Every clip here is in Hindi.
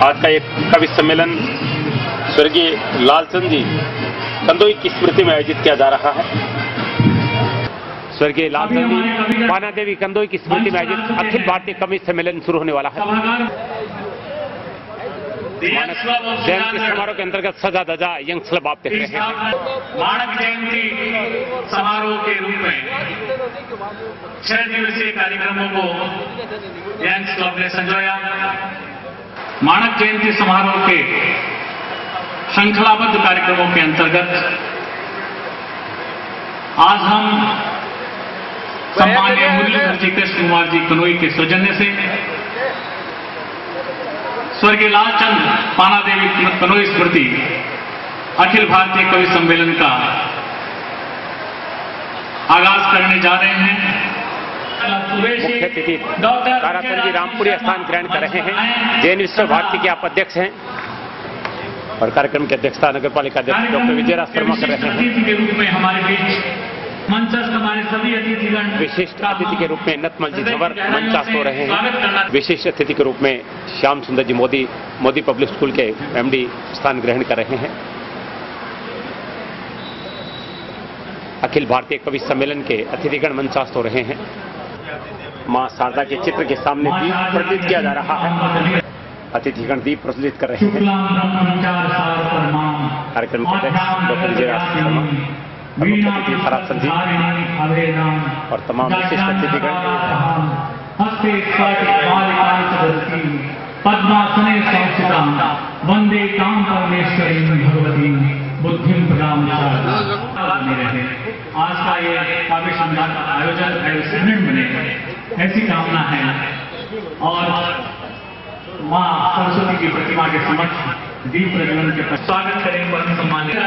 आज का एक कवि सम्मेलन स्वर्गीय लालचंद जी कंदोई की स्मृति में आयोजित किया जा रहा है। स्वर्गीय लालचंद जी पाना देवी कंदोई की स्मृति में आयोजित अखिल भारतीय कवि सम्मेलन शुरू होने वाला है। जयंती समारोह के अंतर्गत सजा धजा यंग क्लब आप देख रहे हैं। माणक जयंती समारोह के रूप में 6 दिवसीय कार्यक्रमों को यंग क्लब ने संजोया। माणक जयंती समारोह के श्रृंखलाबद्ध कार्यक्रमों के अंतर्गत आज हम सम्माननीय मुरलीधर जी कृष्ण कुमार जी कनोई के सौजन्य से स्वर्गीय लालचंद पाना देवी कनोई स्मृति अखिल भारतीय कवि सम्मेलन का आगाज करने जा रहे हैं। मुख्य अतिथि ताराचंद जी रामपुरी स्थान ग्रहण कर रहे हैं। जैन विश्व भारती के आप अध्यक्ष हैं और कार्यक्रम की अध्यक्षता नगर पालिका अध्यक्ष डॉक्टर विजयराज शर्मा कर रहे हैं। के रूप में हमारे बीच मंचस्थ हमारे सभी अतिथिगण विशिष्ट अतिथि के रूप में नतमल जी झंवर मंचास्त हो रहे हैं। विशिष्ट अतिथि के रूप में श्याम सुंदर जी मोदी पब्लिक स्कूल के एमडी स्थान ग्रहण कर रहे हैं। अखिल भारतीय कवि सम्मेलन के अतिथिगण मंचास्त हो रहे हैं। मां शारदा के चित्र के सामने दीप प्रज्वलित किया जा रहा है। अतिथिगण दीप प्रज्वलित कर रहे हैं। कार्यक्रम के अध्यक्ष डॉक्टर विजयराज शर्मा, प्रमुख अतिथि ताराचंद जी और तमाम विशिष्ट अतिथिगण। पद्मासने संस्थितां वंदे काम परमेश्वरीं भगवतीं बुद्धिं प्रदाम रहे। आज का ये काव्य संध्या का आयोजन सुदृढ़ बने ऐसी कामना है और मां सरस्वती की प्रतिमा के समक्ष दीप प्रज्वलन के स्वागत करेंगे। सम्मानित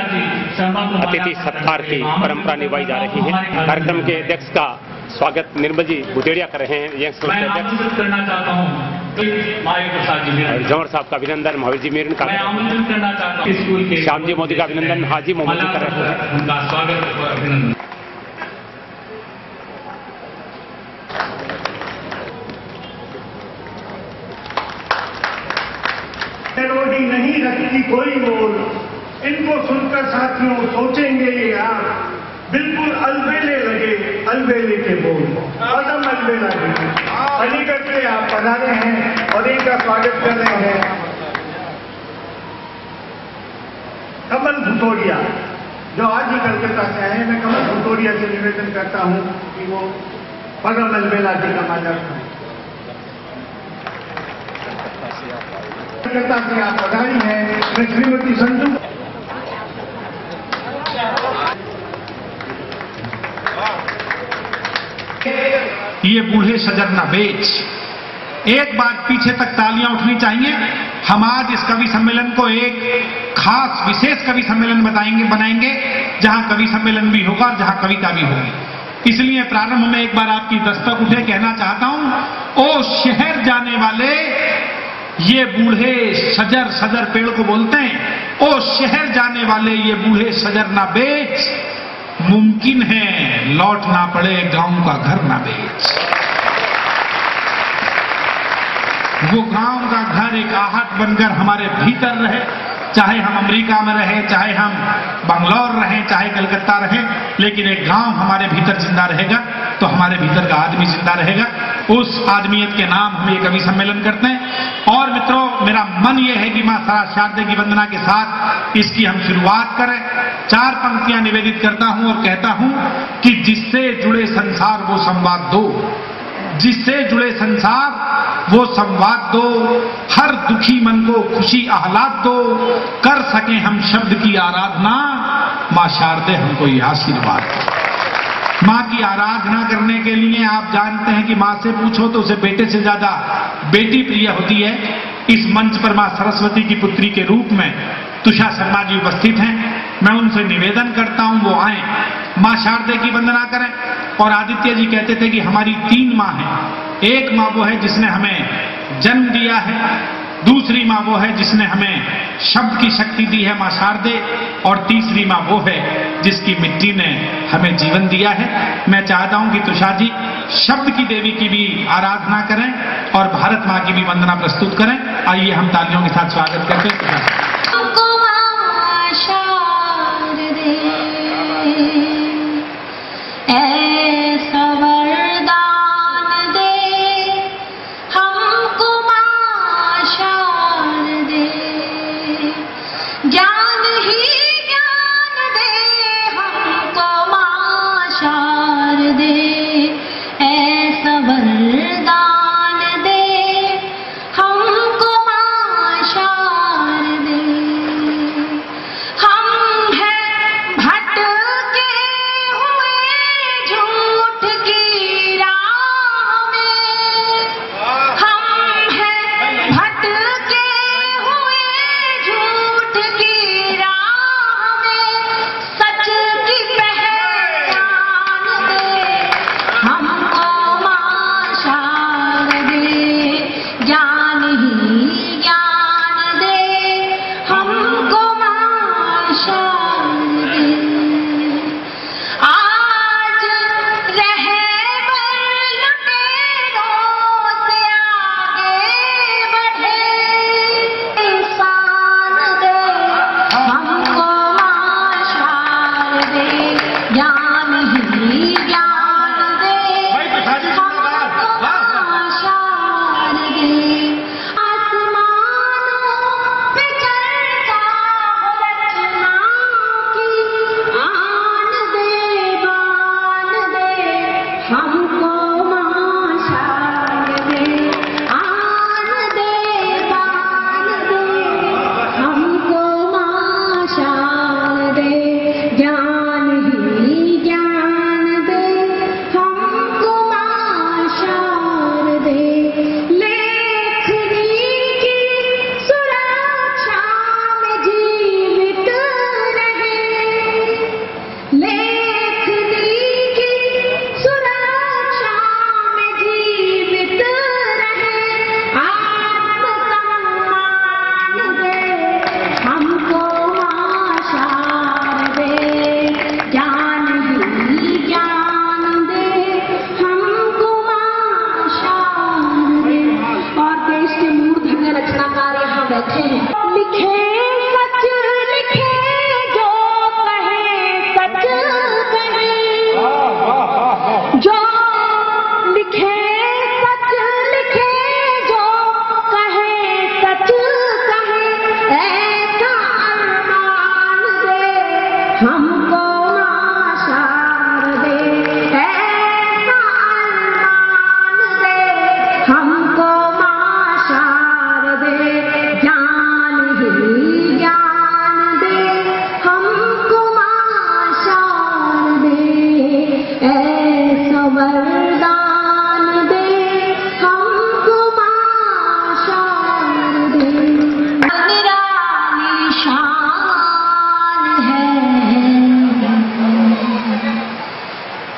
अतिथि सत्कार की परंपरा निभाई जा रही है। कार्यक्रम के अध्यक्ष का स्वागत निर्मल जी बुदेड़िया कर रहे हैं। यंग मैं आमंत्रित करना चाहता हूँ जंवर साहब का अभिनंदन, महावीर जी मीरन का आमंत्रित करना चाहता हूँ स्कूल के श्याम जी मोदी का अभिनंदन हाजी मोहम्मद जी कर रहे हैं। उनका स्वागत और अभिनंदन। मेलोडी नहीं रखती कोई मोल, इनको सुनकर साथियों सोचेंगे ये यार बिल्कुल अलबेले लगे अलबेले के बोल। कदम अलबेला लगे अलीगढ़ से आप पधारे हैं और इनका स्वागत कर रहे हैं कमल भुतोड़िया जो आज ही कलकत्ता से आए हैं। मैं कमल भुतोड़िया से निवेदन करता हूं कि वो पदम अलबेला जी का माला कलकत्ता से आप पधारी हैं। मैं श्रीमती संजू ये बूढ़े सजर न बेच। एक बार पीछे तक तालियां उठनी चाहिए। हम आज इस कवि सम्मेलन को एक खास विशेष कवि सम्मेलन बनाएंगे जहां कवि सम्मेलन भी होगा और जहां कविता भी होगी। इसलिए प्रारंभ में एक बार आपकी दस्तक उठे कहना चाहता हूं, ओ शहर जाने वाले ये बूढ़े सजर, सजर पेड़ को बोलते हैं। ओ शहर जाने वाले ये बूढ़े सजर ना बेच, मुमकिन है लौट ना पड़े गांव का घर ना बेच। वो गांव का घर एक आहट बनकर हमारे भीतर रहे, चाहे हम अमेरिका में रहें, चाहे हम बंगलौर रहें, चाहे कलकत्ता रहें, लेकिन एक गांव हमारे भीतर जिंदा रहेगा तो हमारे भीतर का आदमी जिंदा रहेगा। उस आदमियत के नाम हम ये कवि सम्मेलन करते हैं। और मित्रों, मेरा मन ये है कि मां शारदा की वंदना के साथ इसकी हम शुरुआत करें। 4 पंक्तियां निवेदित करता हूं और कहता हूं कि जिससे जुड़े संसार वो संवाद दो, जिससे जुड़े संसार वो संवाद दो, हर दुखी मन को खुशी आह्लाद दो, कर सके हम शब्द की आराधना, मां शारदे हमको ये आशीर्वाद दो। मां की आराधना करने के लिए आप जानते हैं कि मां से पूछो तो उसे बेटे से ज्यादा बेटी प्रिय होती है। इस मंच पर मां सरस्वती की पुत्री के रूप में तुषा शर्मा जी उपस्थित हैं। मैं उनसे निवेदन करता हूं वो आए, मां शारदे की वंदना करें। और आदित्य जी कहते थे कि हमारी 3 मां हैं। एक मां वो है जिसने हमें जन्म दिया है, दूसरी माँ वो है जिसने हमें शब्द की शक्ति दी है, माँ शारदे, और तीसरी माँ वो है जिसकी मिट्टी ने हमें जीवन दिया है। मैं चाहता हूं कि तुषार जी शब्द की देवी की भी आराधना करें और भारत माँ की भी वंदना प्रस्तुत करें। आइए हम तालियों के साथ स्वागत करते हैं।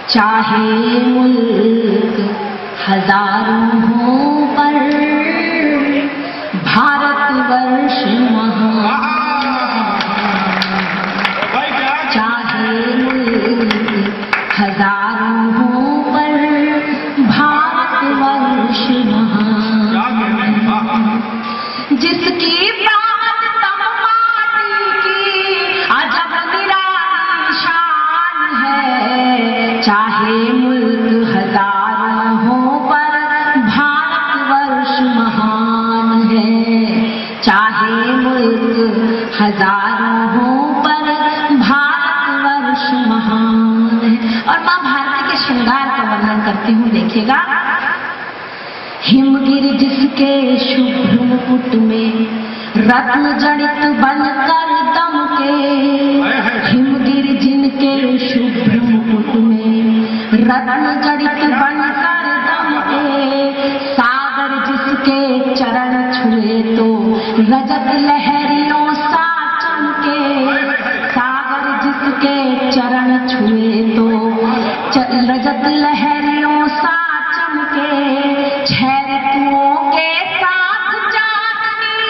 चाहे मुल्क हजारों हो पर भारतवर्ष महान, चाहे मुल्क हजारों हो पर भारतवर्ष महान, जिसकी बात तम माटी की अजब निराली शान है। चाहे मुल्क हजारों हो पर भारतवर्ष महान है, चाहे मुल्क हजारों हो पर भारतवर्ष महान है। और माँ भारती के श्रृंगार का वर्णन करती हूँ, देखिएगा। हिमगिर जिसके शुभ्र मुकुट में रत्न जड़ित बनकर दमके, हिमगिर जिनके शुभ्र मुकुट में रत्न जड़ित बनकर दमके, सागर जिसके चरण छुए तो रजत लहरियों सा चमके, सागर जिसके चरण छुए तो रजत लहरियों सा चमके, छह ऋतुओं के साथ चांदनी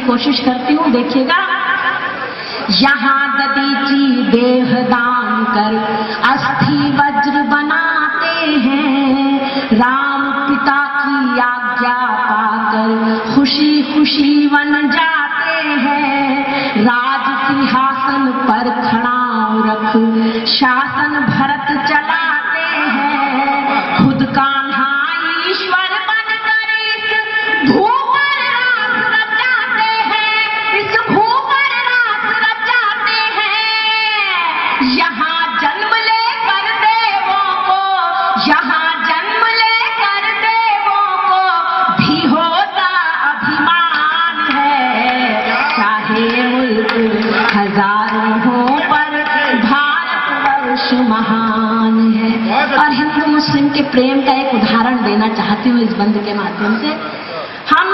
की कोशिश करती हूँ, देखिएगा। यहाँ ददीची देह दान कर अस्थि वज्र बनाते हैं, राम पिता की आज्ञा पाकर खुशी खुशी वन जाते हैं, राज सिंहासन पर खड़ा रख शासन भरत चलाते हैं, खुद कान्हा ईश्वर बनकर इस भूपर रास रचाते हैं, इस भूपर रास रचाते हैं। यहाँ जन्म लेकर देवों को, यहाँ जन्म लेकर देवों को भी होता अभिमान है, चाहे मुल्क हजारों हो पर भारतवर्ष महान है। और हिंदू मुस्लिम के प्रेम का एक उदाहरण देना चाहती हूँ इस बंद के माध्यम से। हम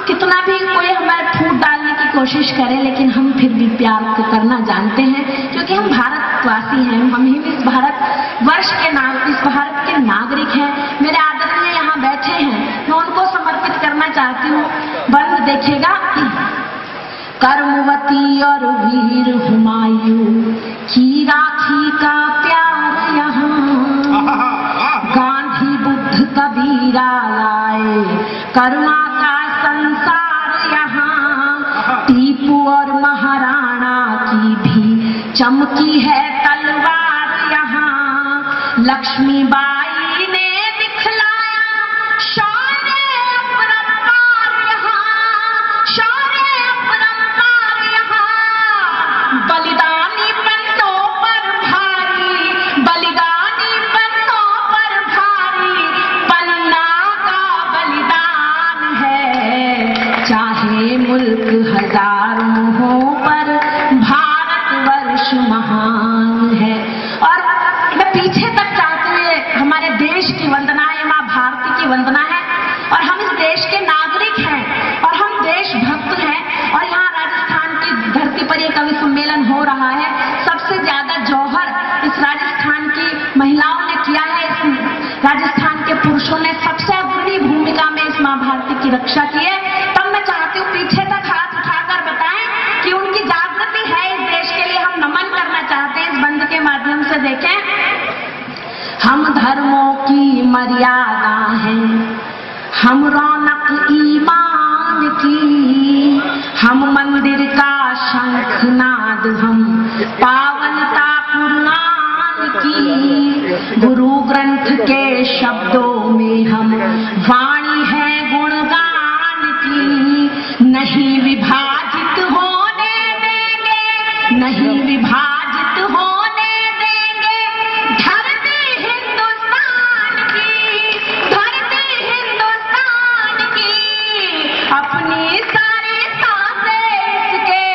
कितना भी कोई हमारे फूट डालने की कोशिश करे, लेकिन हम फिर भी प्यार को करना जानते हैं, क्योंकि हम भारतवासी हैं, हम ही इस भारत वर्ष के इस भारत के नागरिक हैं। मेरे आदरणीय यहाँ बैठे हैं, मैं उनको समर्पित करना चाहती हूँ। बंद देखिएगा। कर्मवती और वीर हुमायूं की राखी का प्यार यहाँ, गांधी बुद्ध कबीरा लाए करुणा का संसार यहाँ, टीपू और महाराणा की भी चमकी है तलवार यहाँ, लक्ष्मीबाई ने दिखलाया शौर्य अपरंपार यहाँ, शौर्य अपरंपार यहाँ, बलिदानी पन्नों पर भारी, बलिदानी पन्नों पर भारी, पन्ना का बलिदान है, चाहे मुल्क हजारों हो पर भारतवर्ष महान है। और मैं पीछे तक जाते हुए हमारे देश की वंदना है, माँ भारती की वंदना है, और हम इस देश के नागरिक हैं और हम देशभक्त हैं। और यहाँ राजस्थान की धरती पर ये कवि सम्मेलन हो रहा है, सबसे ज्यादा जौहर इस राजस्थान की महिलाओं ने किया है, इस राजस्थान के पुरुषों ने सबसे अग्रणी भूमिका में इस माँ भारती की रक्षा की है। तब मैं चाहती हूँ पीछे तक हाथ उठाकर बताएं कि उनकी जागृति है इस देश के लिए, हम नमन करना चाहते हैं। इस बंद के माध्यम से देखें, हम धर्मों की मर्यादा हैं, हम रौनक ईमान की, हम मंदिर का शंखनाद, हम पावनता कुरान की, गुरु ग्रंथ के शब्दों में हम वाणी है गुणगान की, नहीं विभाजित होने देंगे, नहीं विभाजित होने देंगे धरती हिंदुस्तान की, धरती हिंदुस्तान की, अपनी सारी सांसें इसके,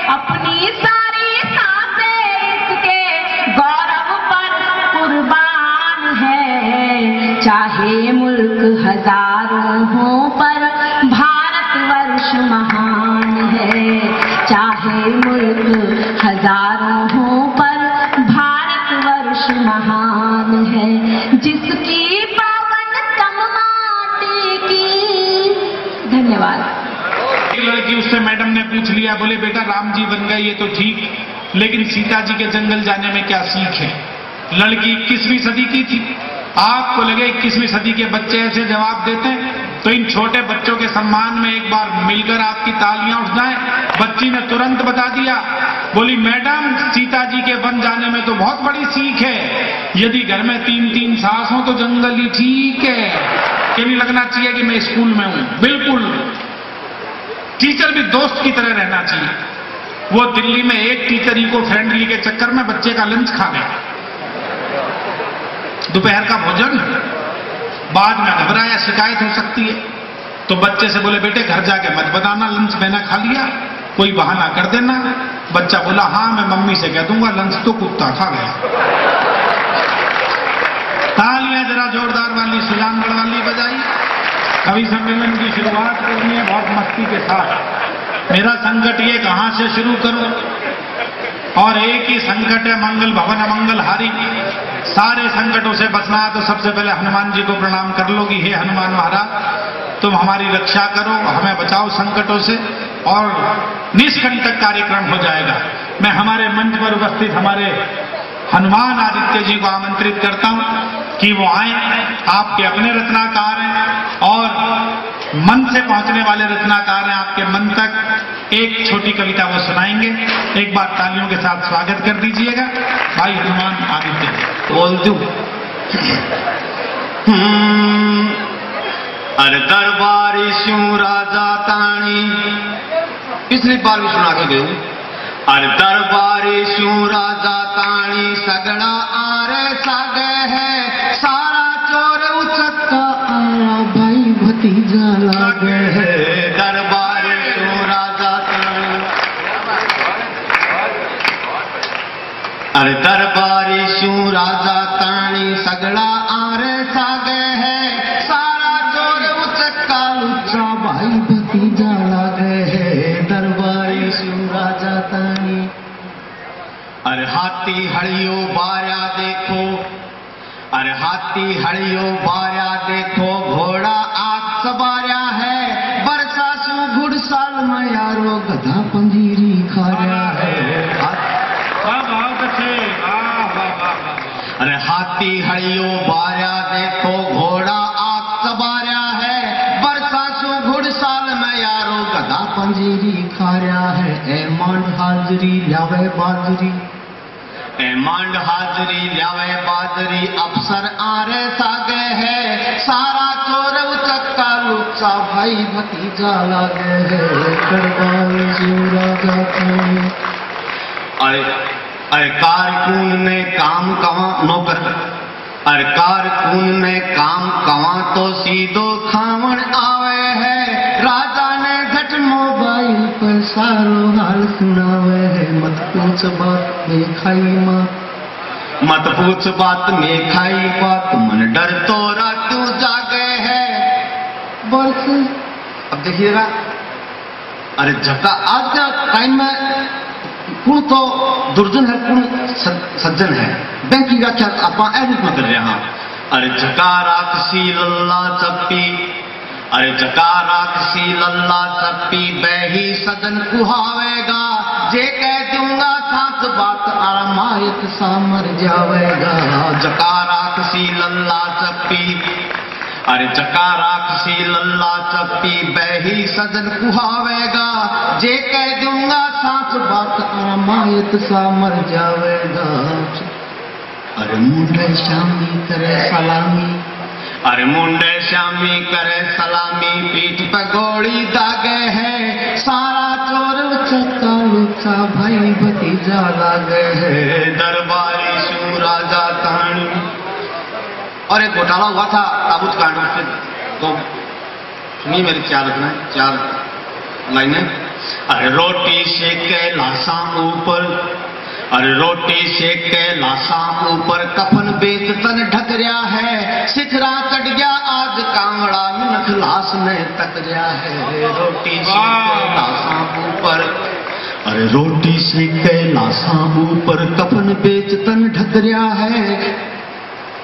अपनी सारी सांसें इसके गौरव पर कुर्बान है, चाहे मुल्क हजारों हो पर भारतवर्ष महान है, चाहे मुल्क हजारों हो पर भारतवर्ष महान है, जिसकी पावन तम माटी की। धन्यवाद। एक लड़की उससे मैडम ने पूछ लिया, बोले बेटा राम जी बन गए ये तो ठीक, लेकिन सीता जी के जंगल जाने में क्या सीख है? लड़की 21वीं सदी की थी। आपको लगे 21वीं सदी के बच्चे ऐसे जवाब देते हैं, तो इन छोटे बच्चों के सम्मान में एक बार मिलकर आपकी तालियां उठ जाएं। बच्ची ने तुरंत बता दिया, बोली मैडम सीता जी के बन जाने में तो बहुत बड़ी सीख है, यदि घर में 3-3 सास हो तो जंगल ही ठीक है, कि नहीं लगना चाहिए कि मैं स्कूल में हूं। बिल्कुल, टीचर भी दोस्त की तरह रहना चाहिए। वो दिल्ली में एक टीचर इको फ्रेंडली के चक्कर में बच्चे का लंच खा गया, दोपहर का भोजन, बाद में घबराया, शिकायत हो सकती है। तो बच्चे से बोले बेटे घर जाके मत बताना लंच मैंने खा लिया, कोई बहाना कर देना। बच्चा बोला हाँ मैं मम्मी से कह दूंगा, लंच तो कुत्ता खा गया। तालियां जरा जोरदार वाली सुजानगढ़ वाली बजाई। कवि सम्मेलन की शुरुआत करनी है बहुत मस्ती के साथ। मेरा संकट ये कहां से शुरू करूं, और एक ही संकट है मंगल भवन अमंगल हारी। सारे संकटों से बचना है तो सबसे पहले हनुमान जी को प्रणाम कर लो कि हे हनुमान महाराज तुम हमारी रक्षा करो, हमें बचाओ संकटों से। और निष्कंटक कार्यक्रम हो जाएगा। मैं हमारे मंच पर उपस्थित हमारे हनुमान आदित्य जी को आमंत्रित करता हूं कि वो आए। आपके अपने रत्नाकार हैं और मन से पहुंचने वाले रत्नाकार हैं। आपके मन तक एक छोटी कविता वो सुनाएंगे। एक बार तालियों के साथ स्वागत कर दीजिएगा भाई हनुमान आदित्य जी। बोल दूं अरे दरबारी शू राजा ताणी, पिछली बार भी सुना के गए। अरे दरबारी शू राजा ताणी सगड़ा आरे सागे है, सारा चोर उचक्का आया भाई भतीजा लागे है। दरबारी शू राजा ताणी, अरे दरबारी शू राजा ताणी सगड़ा आरे सागे है, सारा चोर उचक्का लुच्चा भाई भतीजा लागे है। दरबारी शू राजा ताणी, अरे हाथी हड़ियो बाया देखो, अरे हाथी हड़ियो बाया देखो, घोड़ा आग सवारिया है, बरसा सू घुड़साल में यारो गधा पंजीरी खाया है। अरे हाथी हड़ियो बाया देखो, घोड़ा आग सवारिया है, बरसा सू घुड़साल में यारो गधा पंजीरी खाया है। ए मांड हाजरी लावे बाजरी, ए मांड हाजरी लावे बाजरी, अफसर आरे सागे है, सारा चोर उचक्का लुच्चा भाई भतीजा लागे है। दरबारी शू राजा ताणी, अरे कारकुन ने काम कवा नौकर, अरे कारकुन ने काम कवा तो सीधो खावण आवे है, राजा ने झट मोबाइल पर सारो हाल सुनावे है। मत पूछ बात में खाई माँ, मत पूछ बात में खाई बात, मन डर तो रातू जागे है। बस अब देखिएगा, अरे झका आज का टाइम में कुण तो दुर्जन है, कुण सज्जन है। बैंक की व्याख्या आप रूप में कर रहे हैं। अरे झका राक्षसी लल्ला चप्पी, अरे झका राक्षसी लल्ला चप्पी, बही सदन कुहावेगा, जे कह दूंगा साथ बात आरामायत सा मर जावेगा। झका राक्षसी लल्ला चप्पी, अरे झका राक्षसी लल्ला चप्पी, बही सदन कुहावेगा, जे कह दूंगा साथ बात आरामायत सा मर जावेगा। अरे मुंडे शामी करे सलामी, अरे मुंडे शामी करे सलामी, पीठ पर गोली दागे है, सारा चोर उचक्का लुच्चा भाई भतीजा लागे है। दरबारी शू राजा ताणी, और एक घोटाला हुआ था ताबूत कांड से, तो सुनिए मेरी चार लाइनें। अरे रोटी सेके लाशा ऊपर, अरे रोटी सेके लाशा ऊपर, कफन बेच तन ढक रहा है, सिखरा कट गया आज कांगड़ा मिनख लाश में तक रहा है। रोटी सेके लाशा ऊपर, अरे रोटी सेके लाशा ऊपर, कफन बेच तन ढक रहा है,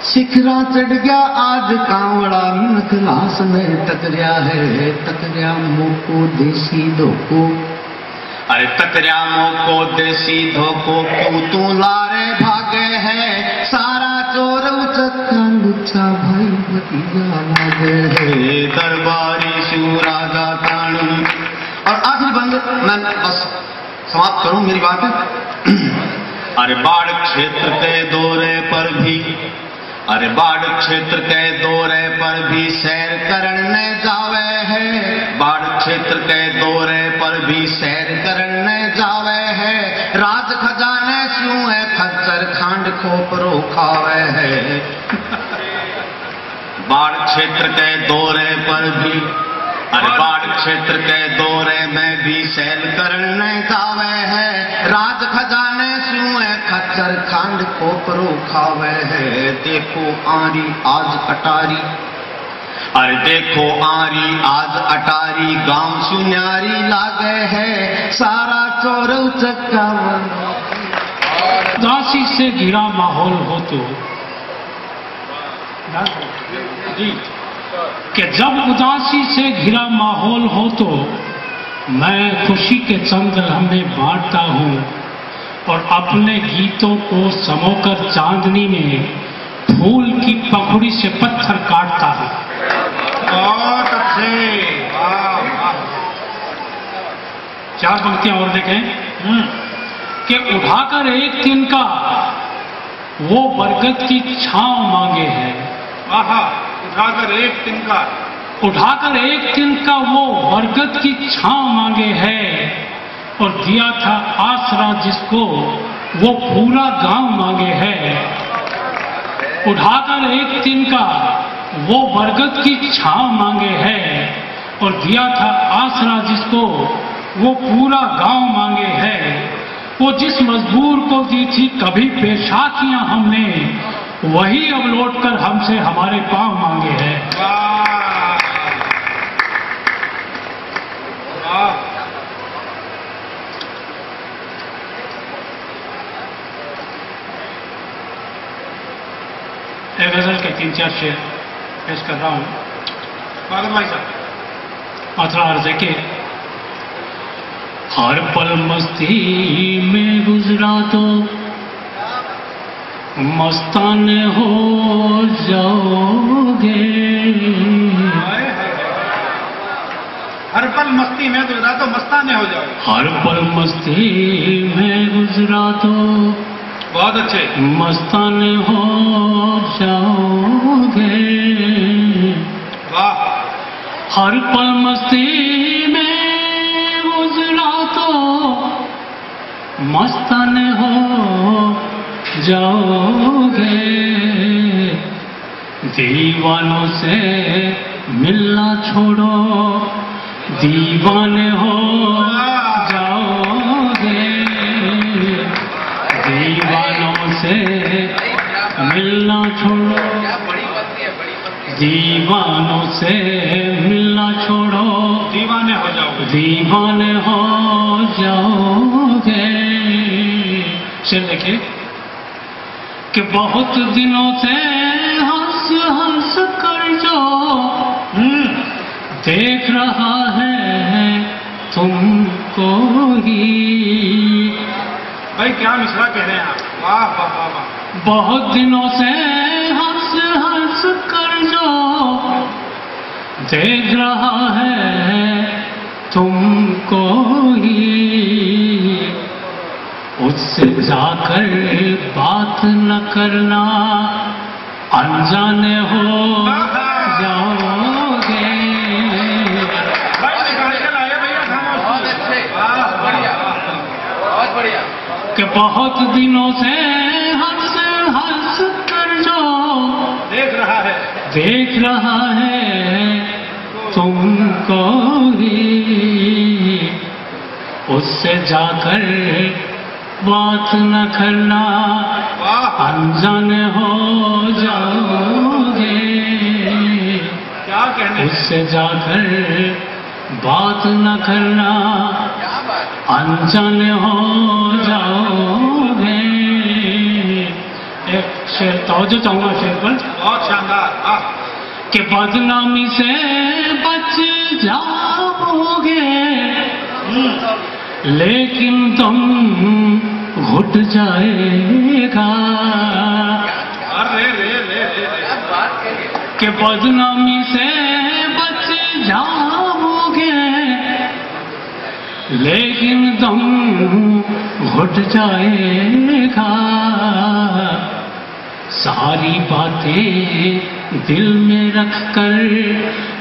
सिखरा चढ़ गया आज कांवड़ा मिनख लाश में टकरिया है। टकरिया मोको देसी धोको, अरे टकरिया मोको देसी धोको, क्यों तू लारे भागे है, सारा चोर उचक्का लुच्चा भाई भतीजा लागे है। दरबारी शू राजा ताणी। और आखिरी बंद मैं बस समाप्त करूं मेरी बात। अरे बाढ़ क्षेत्र के दौरे पर भी, अरे बाढ़ क्षेत्र के दौरे पर भी सैर करने जावे है, बाढ़ क्षेत्र के दौरे पर भी सैर करने जावे है, राज खजाने स्यू है खच्चर खांड खोपरो खावे है। बाढ़ क्षेत्र के दौरे पर भी, अरे बाढ़ क्षेत्र के दौरे में भी सैर करने जावे है, राज खजाने स्यू है खच्चर खांड खोपरो खावे है। देखो आरी आज अटारी, अरे देखो आरी आज अटारी, गांव सुन्यारी लागे है, सारा चोर उचक्का उदासी से घिरा माहौल हो तो जी, कि जब उदासी से घिरा माहौल हो तो मैं खुशी के चंद्र हमें बांटता हूँ और अपने गीतों को समोकर चांदनी में फूल की पखुड़ी से पत्थर काटता हूँ। बहुत अच्छे, वाह वाह। 4 पंक्तियां और देखें कि उठाकर एक तिनका वो बरगद की छांव मांगे है। आहा, उठाकर एक तिनका, उठाकर एक तिनका वो बरगद की छांव मांगे है और दिया था आसरा जिसको वो पूरा गांव मांगे है। उठाकर एक तिनका वो बरगद की छांव मांगे है और दिया था आसरा जिसको वो पूरा गांव मांगे है। वो जिस मजबूर को दी थी कभी पेशाकियां हमने, वही अब लौटकर हमसे हमारे पांव मांगे हैं। एक गजल के 3-4 शेर पेश कर रहा हूं। भाई साहब, मात्रा अर्ज है कि हर पल मस्ती में गुजरा तो मस्तान हो जाओगे। हर पल मस्ती में गुजरा तो मस्ताने हो जाओगे। हर पल मस्ती में गुजरा तो बहुत अच्छे, मस्ताने हो जाओगे। वाह। हर पल मस्ती में गुजरा तो मस्तान हो जाओगे। दीवानों से मिलना छोड़ो, दीवाने हो जाओगे। दीवानों से मिलना छोड़ो, दीवानों से मिलना छोड़ो, दीवाने हो जाओगे। दीवाने हो जाओगे। शेर देखिए कि बहुत दिनों से हंस हंस कर जो देख रहा है तुमको ही। भाई क्या मिसरा कह रहे हैं आप, वाह वाह वाह वाह। बहुत दिनों से हंस हंस कर जो देख रहा है तुमको ही। उससे जाकर बात न करना, अनजाने हो जाओगे। कि बहुत दिनों से हंस हंस कर जो देख रहा है, देख रहा है तुमको ही। उससे जाकर बात न करना, अनजाने हो जाओगे। क्या कहने, उससे जाकर बात न करना, अनजाने हो जाओगे। एक शेर तवज्जो चाहूंगा शेर पर, बहुत शानदार। कि बदनामी से बच जाओगे लेकिन तुम घुट जाएगा। अरे कि बदनामी से बच जाओगे लेकिन तुम घुट जाएगा। सारी बातें दिल में रखकर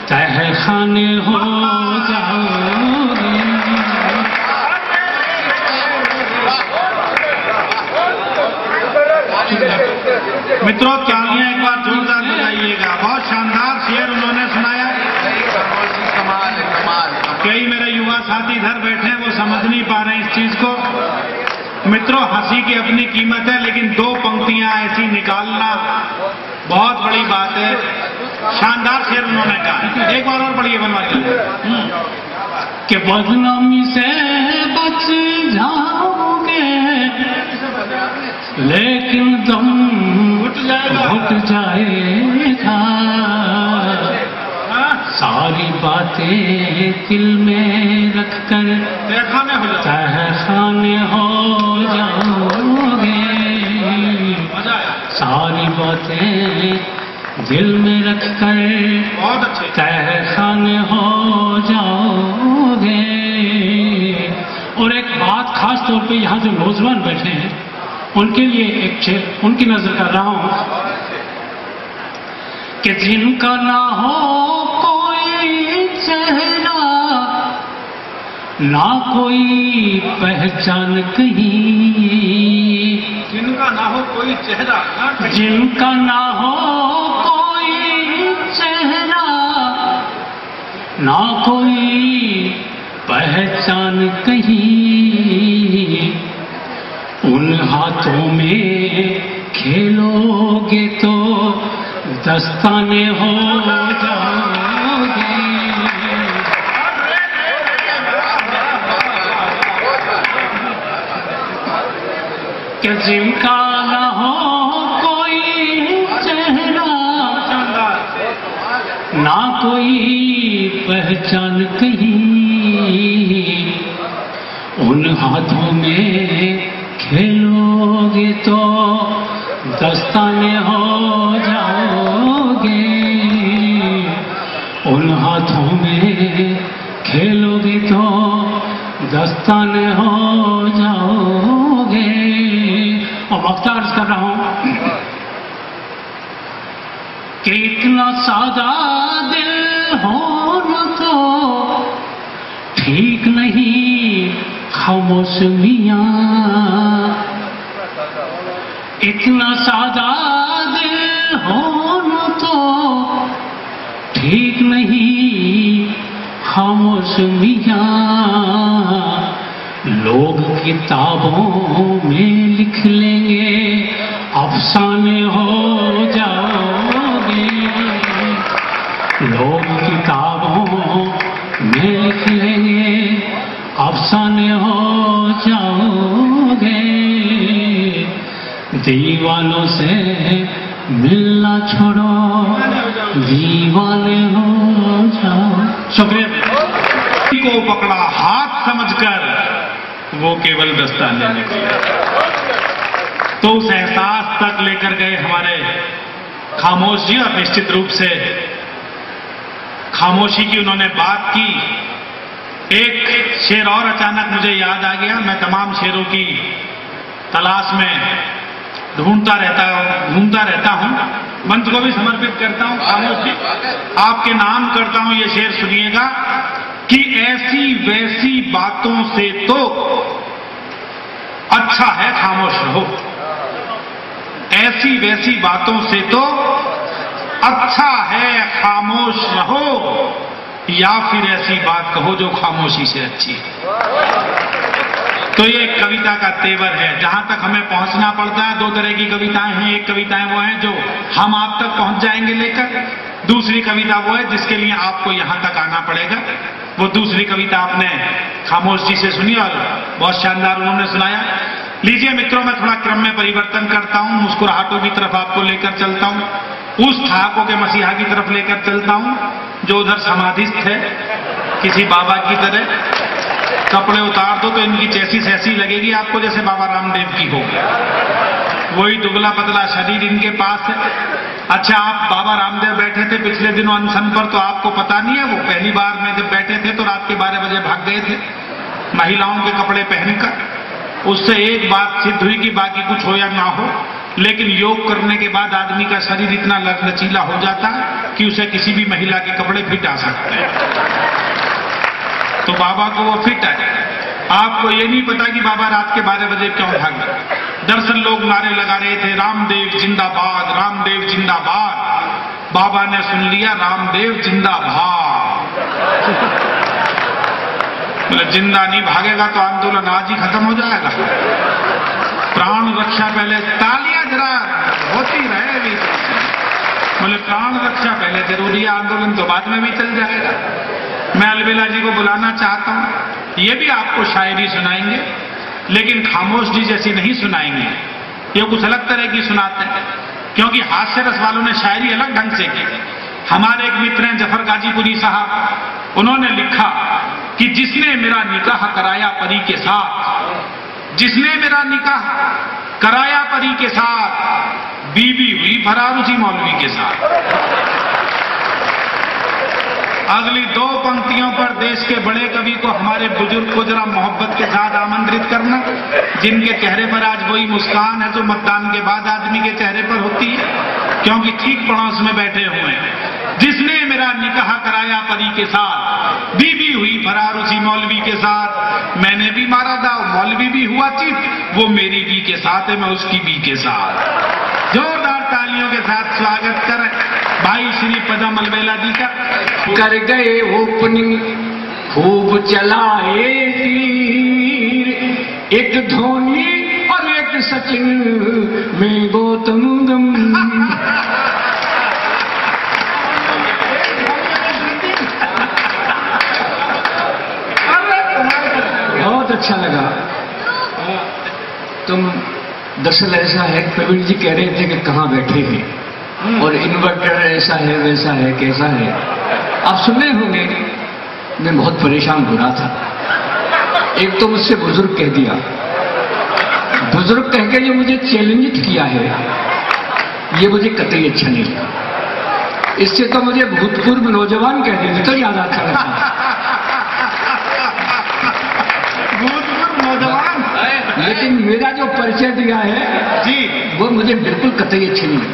तहखाने हो जाओगे। मित्रों तालियां एक बार जोरदार बजाइएगा। बहुत शानदार शेर उन्होंने सुनाया। कई मेरे युवा साथी इधर बैठे हैं, वो समझ नहीं पा रहे इस चीज को। मित्रों हंसी की अपनी कीमत है, लेकिन 2 पंक्तियां ऐसी निकालना बहुत बड़ी बात है। शानदार शेर उन्होंने कहा। एक बार और पढ़िए बनवारी। कि बदनामी से बच जाओगे लेकिन तुम घुट जाएगा। सारी बातें दिल में रखकर तहखाने हो जाओगे। सारी बातें दिल में रखकर तहखाने हो जाओगे। और एक बात खास तौर पे यहाँ जो नौजवान बैठे हैं उनके लिए एक शेर उनकी नजर कर रहा हूं कि जिनका ना हो कोई चेहरा, ना कोई पहचान कहीं, जिनका ना हो कोई चेहरा, जिनका ना हो कोई चेहरा, ना कोई पहचान कहीं, उन हाथों में खेलोगे तो दस्ताने हो जाओगे। कि जिनका ना हो कोई चेहरा, ना कोई पहचान कहीं, उन हाथों में खेलोगे तो दस्ताने हो जाओगे। उन हाथों में खेलोगे तो दस्ताने हो जाओगे। और वक्त अर्ज कर रहा हूं कि इतना सादा दिल होना तो ठीक नहीं खामोश मियां। इतना सादा दिल होना तो ठीक नहीं खामोश मियां। लोग किताबों में लिख लेंगे अफसाने हो जाओगे। लोग किताबों में लिख लेंगे अफसाने हो जाओगे। दीवानों से मिलना छोड़ो, दीवाने हो जाओ। शुक्रिया। को पकड़ा हाथ समझकर वो केवल दस्ताने निकले, तो उस एहसास तक लेकर गए हमारे खामोश जी। और निश्चित रूप से खामोशी की उन्होंने बात की। एक शेर और अचानक मुझे याद आ गया। मैं तमाम शेरों की तलाश में ढूंढता रहता हूं। मंच को भी समर्पित करता हूं। खामोश जी, आपके नाम करता हूं। ये शेर सुनिएगा कि ऐसी वैसी बातों से तो अच्छा है खामोश रहो। ऐसी वैसी बातों से तो अच्छा है खामोश रहो, या फिर ऐसी बात कहो जो खामोशी से अच्छी है। तो ये कविता का तेवर है। जहां तक हमें पहुंचना पड़ता है, दो तरह की कविताएं हैं। एक कविताएं वो हैं जो हम आप तक पहुंच जाएंगे लेकर, दूसरी कविता वो है जिसके लिए आपको यहां तक आना पड़ेगा। वो दूसरी कविता आपने खामोश जी से सुनी और बहुत शानदार उन्होंने सुनाया। लीजिए मित्रों, मैं थोड़ा क्रम में परिवर्तन करता हूं। मुस्कुराहटों की तरफ आपको लेकर चलता हूं। उस ठाकों के मसीहा की तरफ लेकर चलता हूं जो उधर समाधिस्थ है किसी बाबा की तरह। कपड़े उतार दो तो इनकी चेसिस ऐसी लगेगी आपको जैसे बाबा रामदेव की हो। वही दुबला पतला शरीर इनके पास है। अच्छा, आप बाबा रामदेव बैठे थे पिछले दिनों अनशन पर, तो आपको पता नहीं है। वो पहली बार में जब बैठे थे तो रात के 12 बजे भाग गए थे महिलाओं के कपड़े पहनकर। उससे एक बात सिद्ध हुई कि बाकी कुछ हो या ना हो, लेकिन योग करने के बाद आदमी का शरीर इतना लचीला हो जाता है कि उसे किसी भी महिला के कपड़े फिट आ सकते हैं। तो बाबा को वो फिट है। आपको ये नहीं पता कि बाबा रात के 12 बजे क्यों भाग गए। दरअसल लोग नारे लगा रहे थे, रामदेव जिंदाबाद, रामदेव जिंदाबाद। बाबा ने सुन लिया, रामदेव जिंदाबाद। बोले जिंदा नहीं भागेगा तो आंदोलन आज ही खत्म हो जाएगा। प्राण रक्षा पहले, तालियां जरा होती रहेगी। बोले प्राण रक्षा पहले जरूरी है, आंदोलन तो बाद में भी चल जाएगा। मैं अलबेला जी को बुलाना चाहता हूं। ये भी आपको शायरी सुनाएंगे, लेकिन खामोश जी जैसी नहीं सुनाएंगे। ये कुछ अलग तरह की सुनाते हैं, क्योंकि हास्य रस वालों ने शायरी अलग ढंग से की। हमारे एक मित्र हैं जफर गाजीपुरी साहब, उन्होंने लिखा कि जिसने मेरा निकाह कराया परी के साथ, जिसने मेरा निकाह कराया परी के साथ, बीवी हुई फरार उसी मौलवी के साथ। अगली 2 पंक्तियों पर देश के बड़े कवि को हमारे बुजुर्ग को जरा मोहब्बत के साथ आमंत्रित करना, जिनके चेहरे पर आज वही मुस्कान है जो मतदान के बाद आदमी के चेहरे पर होती है, क्योंकि ठीक पड़ोस में बैठे हुए हैं। जिसने मेरा निकाह कराया परी के साथ, बीवी हुई फरार उसी मौलवी के साथ। मैंने भी मारा दाव, मौलवी भी हुआ चित, वो मेरी भी के साथ है, मैं उसकी भी के साथ। जोरदार तालियों के साथ स्वागत करें भाई श्री पदम अलवेला जी का। कर गए ओपनिंग, खूब चलाए तीर, एक धोनी और एक सचिन में गौतम गंभीर। बहुत अच्छा लगा। तुम दरअसल ऐसा है, प्रवीण जी कह रहे थे कि कहाँ बैठे हैं और इन्वर्टर ऐसा है वैसा है कैसा है। आप सुने होंगे, मैं बहुत परेशान हो रहा था। एक तो मुझसे बुजुर्ग कह दिया, बुजुर्ग कह के जो मुझे चैलेंजित किया है, ये मुझे कतई अच्छा नहीं लगा। इससे तो मुझे भूतपूर्व नौजवान कह देते तो ज्यादा अच्छा लगता। लेकिन मेरा जो परिचय दिया है जी, वो मुझे बिल्कुल कतई अच्छी नहीं लगी।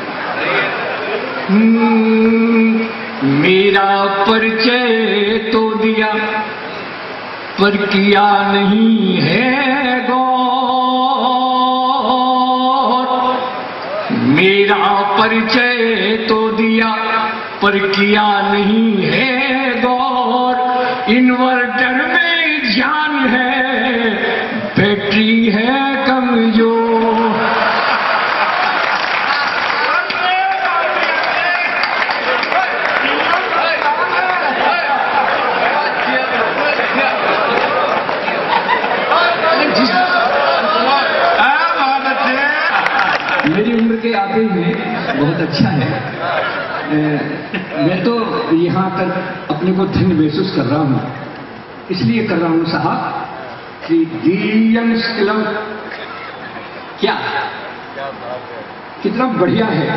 मेरा परिचय तो दिया पर किया नहीं है गौर। मेरा परिचय तो दिया पर किया नहीं है गौर। इन्वर्टर में जान है, बैटरी है कमजोर। मेरी उम्र के आते ही बहुत अच्छा है। मैं तो यहाँ तक अपने को धन्य महसूस कर रहा हूँ, इसलिए कर रहा हूँ साहब कि दियंस क्लब क्या कितना बढ़िया है।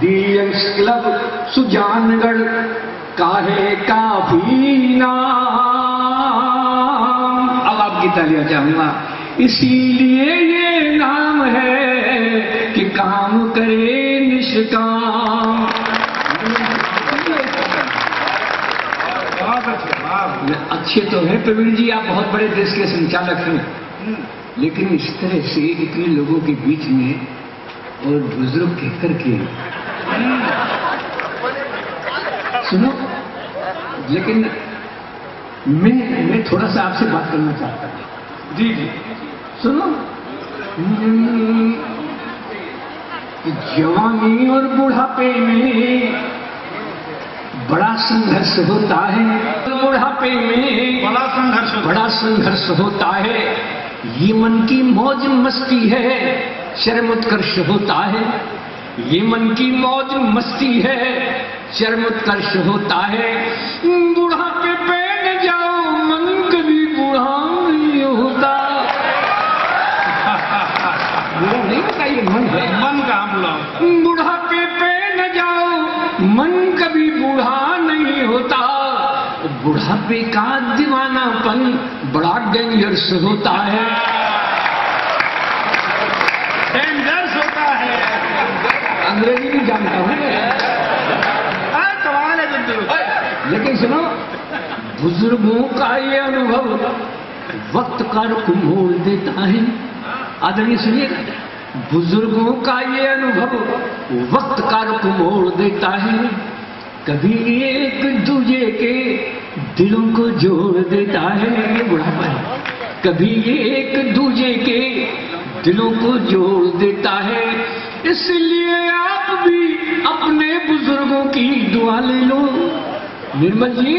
दियंस क्लब सुजानगढ़ काहे काफी नाम। अब आपकी तालियां चाहूंगा। इसीलिए ये नाम है कि काम करे निष्काम। अच्छे तो हैं प्रवीण जी, आप बहुत बड़े देश के संचालक हैं, लेकिन इस तरह से इतने लोगों के बीच में और बुजुर्ग कहकर के सुनो। लेकिन मैं थोड़ा सा आपसे बात करना चाहता हूँ। जी जी सुनो। जवानी और बुढ़ापे में बड़ा संघर्ष होता है। बुढ़ापे में बड़ा संघर्ष होता है। ये मन की मौज मस्ती है, शर्म उत्कर्ष होता है। ये मन की मौज मस्ती है, शर्म उत्कर्ष होता है। बुढ़ापे पे न जाओ, मन कभी बूढ़ा नहीं होता। बुरा नहीं होता, ये मन है। मन का बुढ़ापे पे न जाओ, मन कभी बूढ़ा नहीं होता। बुढ़ापे का दीवानापन बड़ा डेंजरस होता है। डेंजरस होता है। अंग्रेजी नहीं जानता हूँ, लेकिन सुनो, बुजुर्गों का ये अनुभव वक्त का रुख मोड़ देता है। आदरणीय सुनिएगा, बुजुर्गों का ये अनुभव वक्त का रुख मोड़ देता है। कभी एक दूजे के दिलों को जोड़ देता है। ये बुढ़ापा है। कभी एक दूजे के दिलों को जोड़ देता है। इसलिए आप भी अपने बुजुर्गों की दुआ ले लो। निर्मल जी,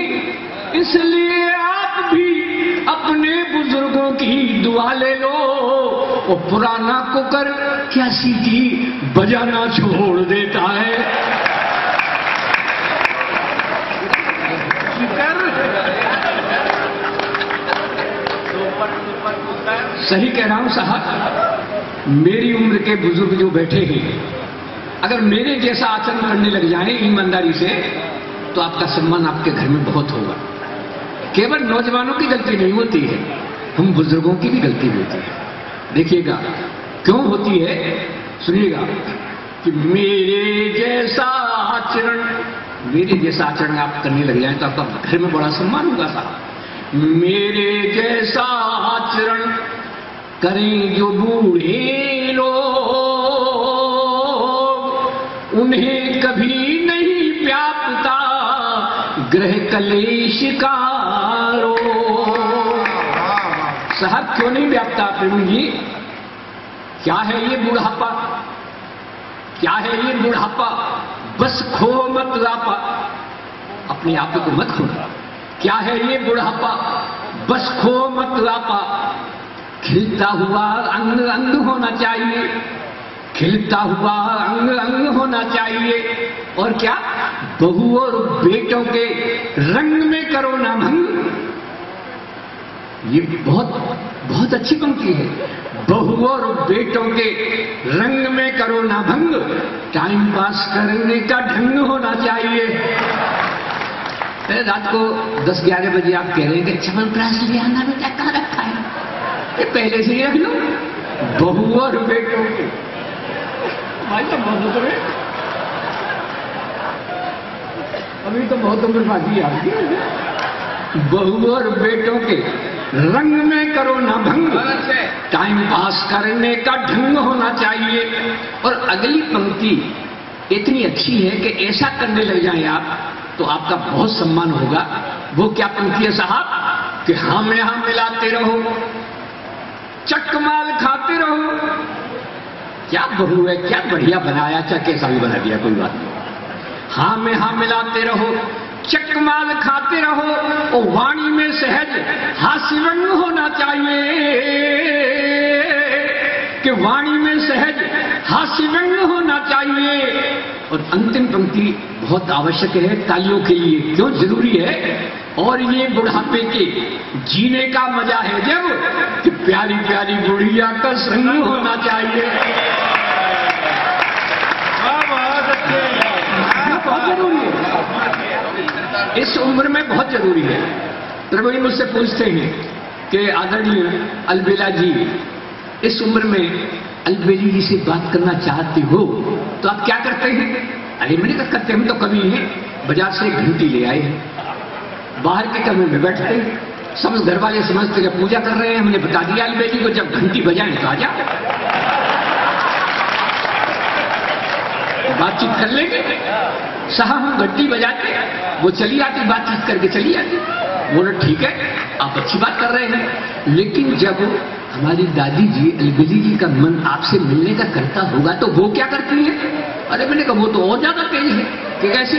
इसलिए आप भी अपने बुजुर्गों की दुआ ले लो। वो पुराना कुकर क्या सीटी बजाना छोड़ देता है। सही कह रहा हूं साहब, मेरी उम्र के बुजुर्ग जो बैठे हैं, अगर मेरे जैसा आचरण करने लग जाएं ईमानदारी से, तो आपका सम्मान आपके घर में बहुत होगा। केवल नौजवानों की गलती नहीं होती है, हम बुजुर्गों की भी गलती होती है। देखिएगा क्यों होती है, सुनिएगा कि मेरे जैसा आचरण आप करने लग जाएं तो आपका घर में बड़ा सम्मान होगा साहब। मेरे जैसा आचरण करें जो बूढ़े लोग, उन्हें कभी नहीं व्यापता ग्रह कलेश का रोग। साहब क्यों नहीं व्यापता प्रेम जी? क्या है ये बुढ़ापा? क्या है ये बुढ़ापा? बस खो मत लापा, अपने आप को मत खोना। क्या है ये बुढ़ापा? बस खो मत लापा, खिलता हुआ अंग अंग होना चाहिए, खिलता हुआ अंग अंग होना चाहिए। और क्या, बहू और बेटों के रंग में करो ना भंग। ये बहुत अच्छी पंक्ति है। बहू और बेटों के रंग में करो ना भंग, टाइम पास करने का ढंग होना चाहिए। रात को 10-11 बजे आप कह रहे हैं कि च्यवनप्राश ले आना, बेटा कहाँ रखा है? ये पहले से ही रख लो। बहू और बेटों के भाई तो बहुत है, अभी तो बहुत उम्र बाकी है आपकी। बहू और बेटों के रंग में करो ना भंग, टाइम पास करने का ढंग होना चाहिए। और अगली पंक्ति इतनी अच्छी है कि ऐसा करने लग जाए आप तो आपका बहुत सम्मान होगा। वो क्या पंक्ति है साहब कि हाँ में हाँ मिलाते रहो, चकमाल खाते रहो। क्या बहू है, क्या बढ़िया बनाया, चाहे कैसा भी बना दिया, कोई बात नहीं। हाँ में हाँ मिलाते रहो, चकमाल खाते रहो, और वाणी में सहज हास्यरंग होना चाहिए, कि वाणी में सहज हास्यरंग होना चाहिए। और अंतिम पंक्ति बहुत आवश्यक है तालियों के लिए। क्यों जरूरी है? और ये बुढ़ापे के जीने का मजा है जब कि प्यारी प्यारी बुढ़िया का संग होना चाहिए। बहुत जरूरी है, इस उम्र में बहुत जरूरी है। प्रभु जी मुझसे पूछते हैं कि आदरणीय अलबेला जी, इस उम्र में अलबेली जी से बात करना चाहते हो तो आप क्या करते हैं? अरे मैंने कहा करते हम तो कभी हैं, बाजार से घंटी ले आए, बाहर के कमरे में बैठते हैं, सब घर वाले समझते हैं पूजा कर रहे हैं। हमने बता दिया अलबेली को जब घंटी बजाएं तो आ जा, बातचीत कर लेंगे। साहब हम घंटी बजाते, वो चली आती, बातचीत करके चली आती। बोलो ठीक है, आप अच्छी बात कर रहे हैं। लेकिन जब हमारी दादी जी अलबेली जी का मन आपसे मिलने का करता होगा तो वो क्या करती है? अरे मैंने कहा वो तो और ज्यादा तेज है। कि कैसे?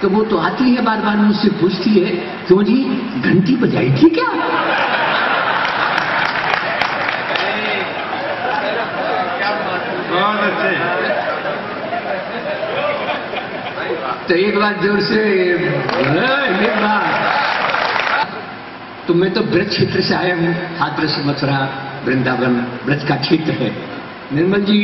कि वो तो आती है बार बार मुझसे पूछती है, क्यों जी घंटी बजाई थी क्या? तो एक बार जोर से एक बार, तो मैं तो ब्रज क्षेत्र से आया हूँ, हाथरस, मथुरा, वृंदावन ब्रज का क्षेत्र है। निर्मल जी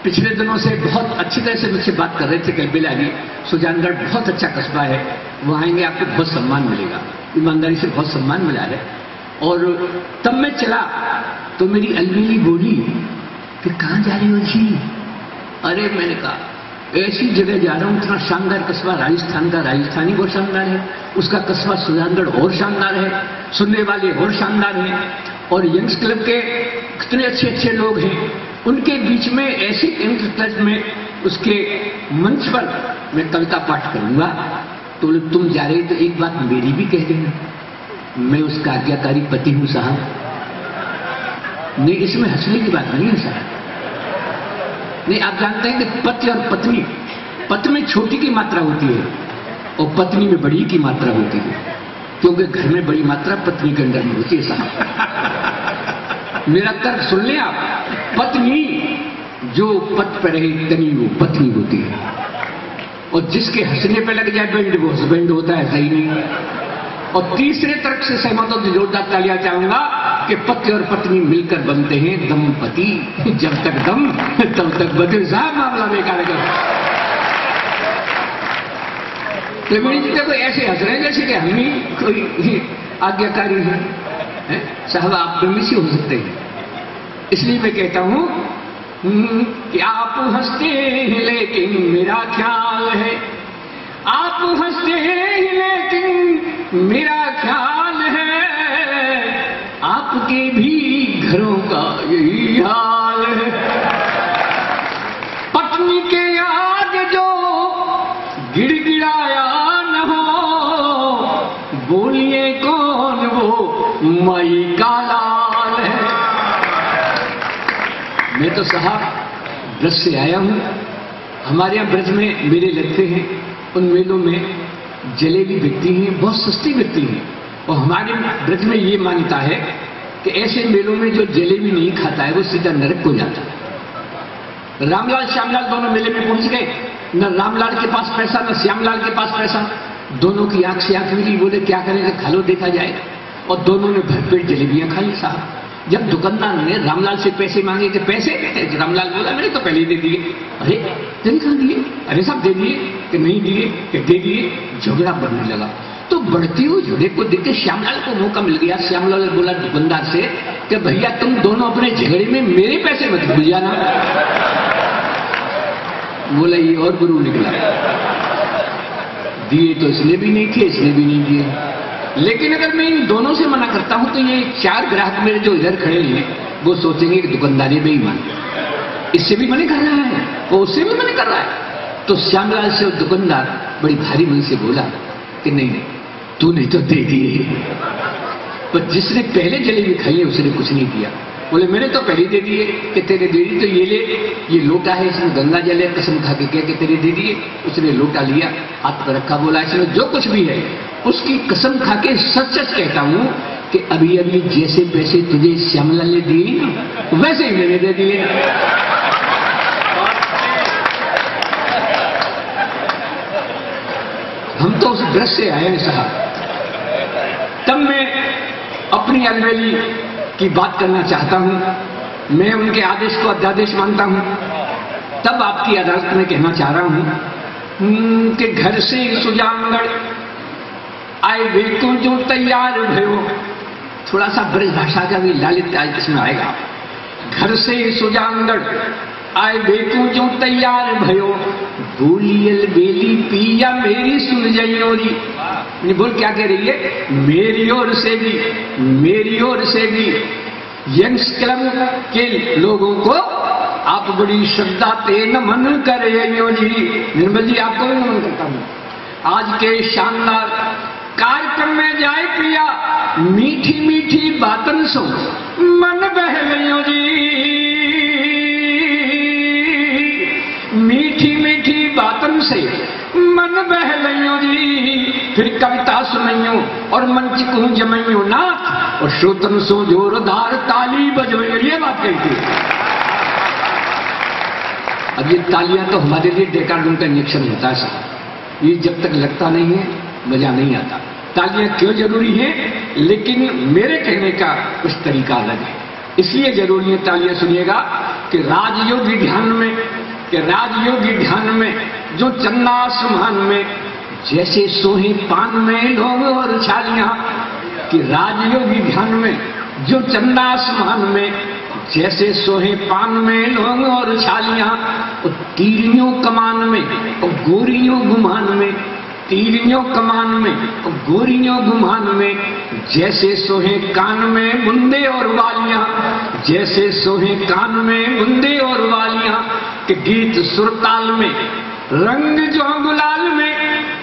पिछले दिनों से बहुत अच्छी तरह से मुझसे बात कर रहे थे। अलबेला जी, सुजानगढ़ बहुत अच्छा कस्बा है, वो आएंगे आपको बहुत सम्मान मिलेगा, ईमानदारी से बहुत सम्मान मिला है। और तब मैं चला तो मेरी अलबेली बोली कि कहाँ जा रही हो जी? अरे मैंने कहा ऐसी जगह जा रहा हूँ, इतना शानदार कस्बा राजस्थान का, राजस्थानी बहुत शानदार है, उसका कस्बा सुजानगढ़ और शानदार है, सुनने वाले और शानदार हैं, और यंग्स क्लब के कितने अच्छे अच्छे लोग हैं। उनके बीच में ऐसे यंग्स क्लब में उसके मंच पर मैं कविता पाठ करूंगा। तो तुम जा रहे तो एक बात मेरी भी कह देना, मैं उसका आज्ञाकारी पति हूं साहब। नहीं, इसमें हंसने की बात नहीं है साहब। नहीं, आप जानते हैं कि पति और पत्नी, पति में छोटी की मात्रा होती है और पत्नी में बड़ी की मात्रा होती है, क्योंकि घर में बड़ी मात्रा पत्नी के अंदर में होती है साहब। मेरा तर्क सुन लें आप, पत्नी जो पत पर रहे तनी वो पत्नी होती है, और जिसके हंसने पे लग जाए बैंड वो हस्बैंड होता है। सही नहीं? और तीसरे तर्क से सहमत हो तो जोरदार तालियां चाहूंगा कि पति और पत्नी मिलकर बनते हैं दंपति, जब तक दम तब तक बदल। साहब मामला बेकार कर प्रवीण जी तो ऐसे हंस रहे हैं जैसे कि हम ही कोई आज्ञाकारी है? साहब आप ब्रह्मसी हो सकते हैं। इसलिए मैं कहता हूं कि आप हंसते हैं लेकिन मेरा ख्याल है, आप हंसते हैं लेकिन मेरा ख्याल है, आपके भी घरों का यही हाल है। पत्नी के आगे जो गिड़गिड़ाया न हो, बोलिए कौन वो माई का लाल है। मैं तो साहब ब्रज से आया हूं। हमारे यहाँ ब्रज में मेले लगते हैं, उन मेलों में जलेबी बिकती हैं, बहुत सस्ती बिकती हैं। और हमारे ब्रज में ये मान्यता है कि ऐसे मेलों में जो जलेबी नहीं खाता है वो सीधा नरक को जाता है। रामलाल श्यामलाल दोनों मेले में पहुंच गए, न रामलाल के पास पैसा न श्यामलाल के पास पैसा, दोनों की आंख से आंख मिली। बोले क्या करेंगे, खा लो देखा जाए। और दोनों ने भरपेट जलेबियां खाई साहब। जब दुकानदार ने रामलाल से पैसे मांगे कि पैसे, तो रामलाल बोला मैंने तो पहले ही दे दिए। अरे तेरे कहाँ दिए? अरे सब दे दिए। कि नहीं दिए? कि दे दिए। झगड़ा बढ़ने लगा। तो बढ़ती हुई झगड़े को देख के श्यामलाल को मौका मिल गया। श्यामलाल ने बोला दुकानदार से कि भैया तुम दोनों अपने झगड़े में मेरे पैसे मत भूल जाना। बोला ये और गुरु निकला। दिए तो इसने भी नहीं थे, इसने भी नहीं दिए। लेकिन अगर मैं इन दोनों से मना करता हूं तो ये 4 ग्राहक मेरे जो इधर खड़े हैं वो सोचेंगे कि दुकानदारी बेईमान, इससे भी मना कर रहा है और उससे भी मना कर रहा है। तो श्यामलाल से दुकानदार बड़ी भारी मन से बोला कि नहीं नहीं तूने तो दे दिए, पर जिसने पहले जलेबी खाई है उसने कुछ नहीं किया। बोले मैंने तो पहले दे दिए। कि तेरे दे दी तो ये ले, ये लोटा है इसमें गंगा जल है, कसम खा के कह के तेरे दे दिए। उसने लोटा लिया, हाथ पर रखा, बोला इसमें जो कुछ भी है उसकी कसम खा के सच सच कहता हूं कि अभी अभी जैसे पैसे तुझे श्यामलाल ने दिए ना वैसे ही मैंने दे दिए। हम तो उस ब्रज से आए हैं साहब। तब मैं अपनी अलवेली की बात करना चाहता हूं। मैं उनके आदेश को अध्यादेश मानता हूं। तब आपकी अदालत में कहना चाह रहा हूं कि घर से सुजानगढ़ आए बिल्कुल जो तैयार भयो। थोड़ा सा ब्रज भाषा का भी लालित आज इसमें आएगा। घर से सुजानगढ़ आए बिल्कुल जो तैयार भयो, बोलियल बेली पिया मेरी सुन जइयोरी। बोल क्या कह रही है? मेरी ओर से भी यंग्स क्लब के लोगों को आप बड़ी श्रद्धा ते नमन करे जी। निर्मल जी आपको भी नमन करता हूं। आज के शानदार कार्यक्रम में जाए पिया, मीठी मीठी बातन सो मन बह गयो जी। मीठी मीठी बातन से मन बह गयो जी। फिर कविता सुनइयो और मंच को जमइयो नाथ, और श्रोतन सो जोरदार ताली बजइयो। ये बात कही थी। अब ये तालियां तो हमारे लिए डेकार्डोन का इंजेक्शन होता है साहब। ये जब तक लगता नहीं है मजा नहीं आता। तालियां क्यों जरूरी है, लेकिन मेरे कहने का कुछ तरीका अलग है, इसलिए जरूरी है। तालियां सुनिएगा कि राजयोगी ध्यान में जो चन्ना सुमहान में जैसे सोहे पान में लोग और छालियां। कि राजयोगी ध्यान में जो चन्ना सुमहान में जैसे सोहे पान में लोग और छालियां। और तीरियों कमान में और गोरियों गुमान में, तीरियों कमान में और गोरियों गुमान में जैसे सोहे कान में मुंदे और वालियां। जैसे सोहे कान में मुंदे और वालियां। कि गीत सुरताल में रंग जो गुलाल में,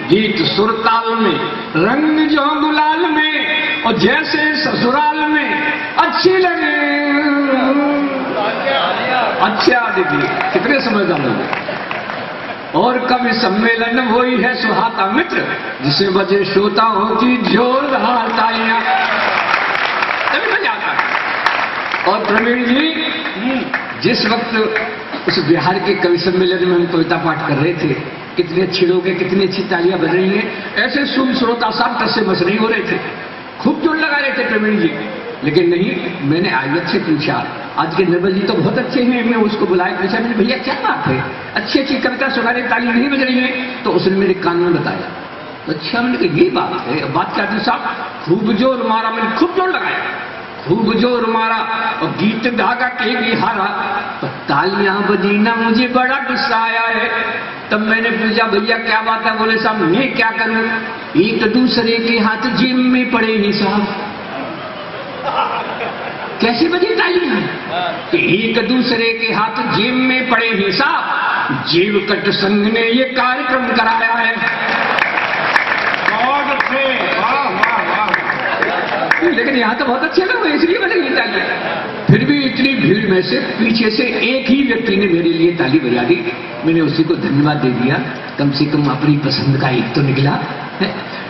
गीत सुरताल में रंग जो गुलाल में। और जैसे ससुराल में अच्छी लगे। अच्छा दीदी कितने समझदार लोग। और कवि सम्मेलन वही है सुहाता मित्र, जिसे बजे श्रोताओं की जोरदार तालियां। तभी मजा आता है। और प्रवीण जी जिस वक्त उस बिहार के कवि सम्मेलन में हम कविता पाठ कर रहे थे, कितने अच्छे लोग हैं, कितनी अच्छी तालियां बज रही हैं, ऐसे सुन श्रोता सब टस से मस नहीं हो रहे थे, खूब जोर लगा रहे थे प्रवीण जी। लेकिन नहीं, मैंने आयत से पूछा, आज के निर्मल जी तो बहुत अच्छे हैं, मैं उसको बुलाया, पूछा मैंने भैया क्या बात है, अच्छी अच्छी कविता सुना रहे, ताली नहीं बज रही है? तो उसने मेरे कान में बताया। अच्छा, मैंने कहा ये बात है, बात क्या थी साहब? खूब जोर मारा, मैंने खूब जोर लगाया, खूब जोर मारा और गीत धागा के भी हारा, तो तालियां बजी ना, मुझे बड़ा गुस्सा आया है। तब मैंने पूछा भैया क्या बात है? बोले साहब मैं क्या करूं, एक दूसरे के हाथ जेब में पड़े ही साहब। कैसी बजी तालियां? एक दूसरे के हाथ जेब में पड़े ही साहब, जेब कट संघ ने ये कार्यक्रम कराया है। बहुत अच्छे, वाह वाह वाह। लेकिन यहाँ तो बहुत अच्छे लोग हैं, इसलिए बजेगी तालियां। फिर भी इतनी भीड़ में से पीछे से एक ही व्यक्ति ने मेरे लिए ताली बजा दी, मैंने उसी को धन्यवाद दे दिया, कम से कम अपनी पसंद का एक तो निकला।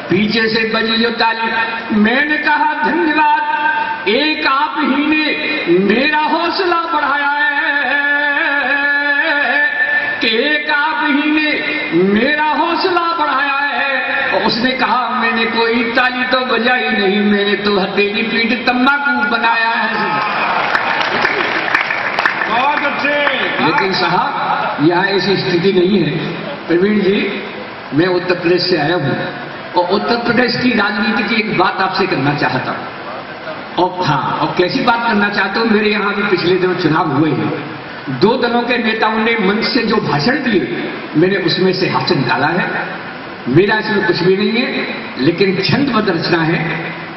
पीछे से बजी जो ताली, मैंने कहा धन्यवाद, एक आप ही ने मेरा हौसला बढ़ाया है, कि एक आप ही ने मेरा हौसला बढ़ाया है। और उसने कहा मैंने कोई ताली तो बजाई नहीं, मैंने तो हथेली पीठ तंबाकू बनाया है। बहुत अच्छे। लेकिन साहब यहाँ ऐसी स्थिति नहीं है प्रवीण जी, मैं उत्तर प्रदेश से आया हूँ और उत्तर प्रदेश की राजनीति की एक बात आपसे करना चाहता हूँ। और हाँ, और कैसी बात करना चाहता हूँ, मेरे यहाँ भी पिछले दिनों चुनाव हुए हैं, दो दलों के नेताओं ने मंच से जो भाषण दिए, मैंने उसमें से हाथ निकाला है। मेरा इसमें कुछ भी नहीं है, लेकिन छंदबद्ध रचना है,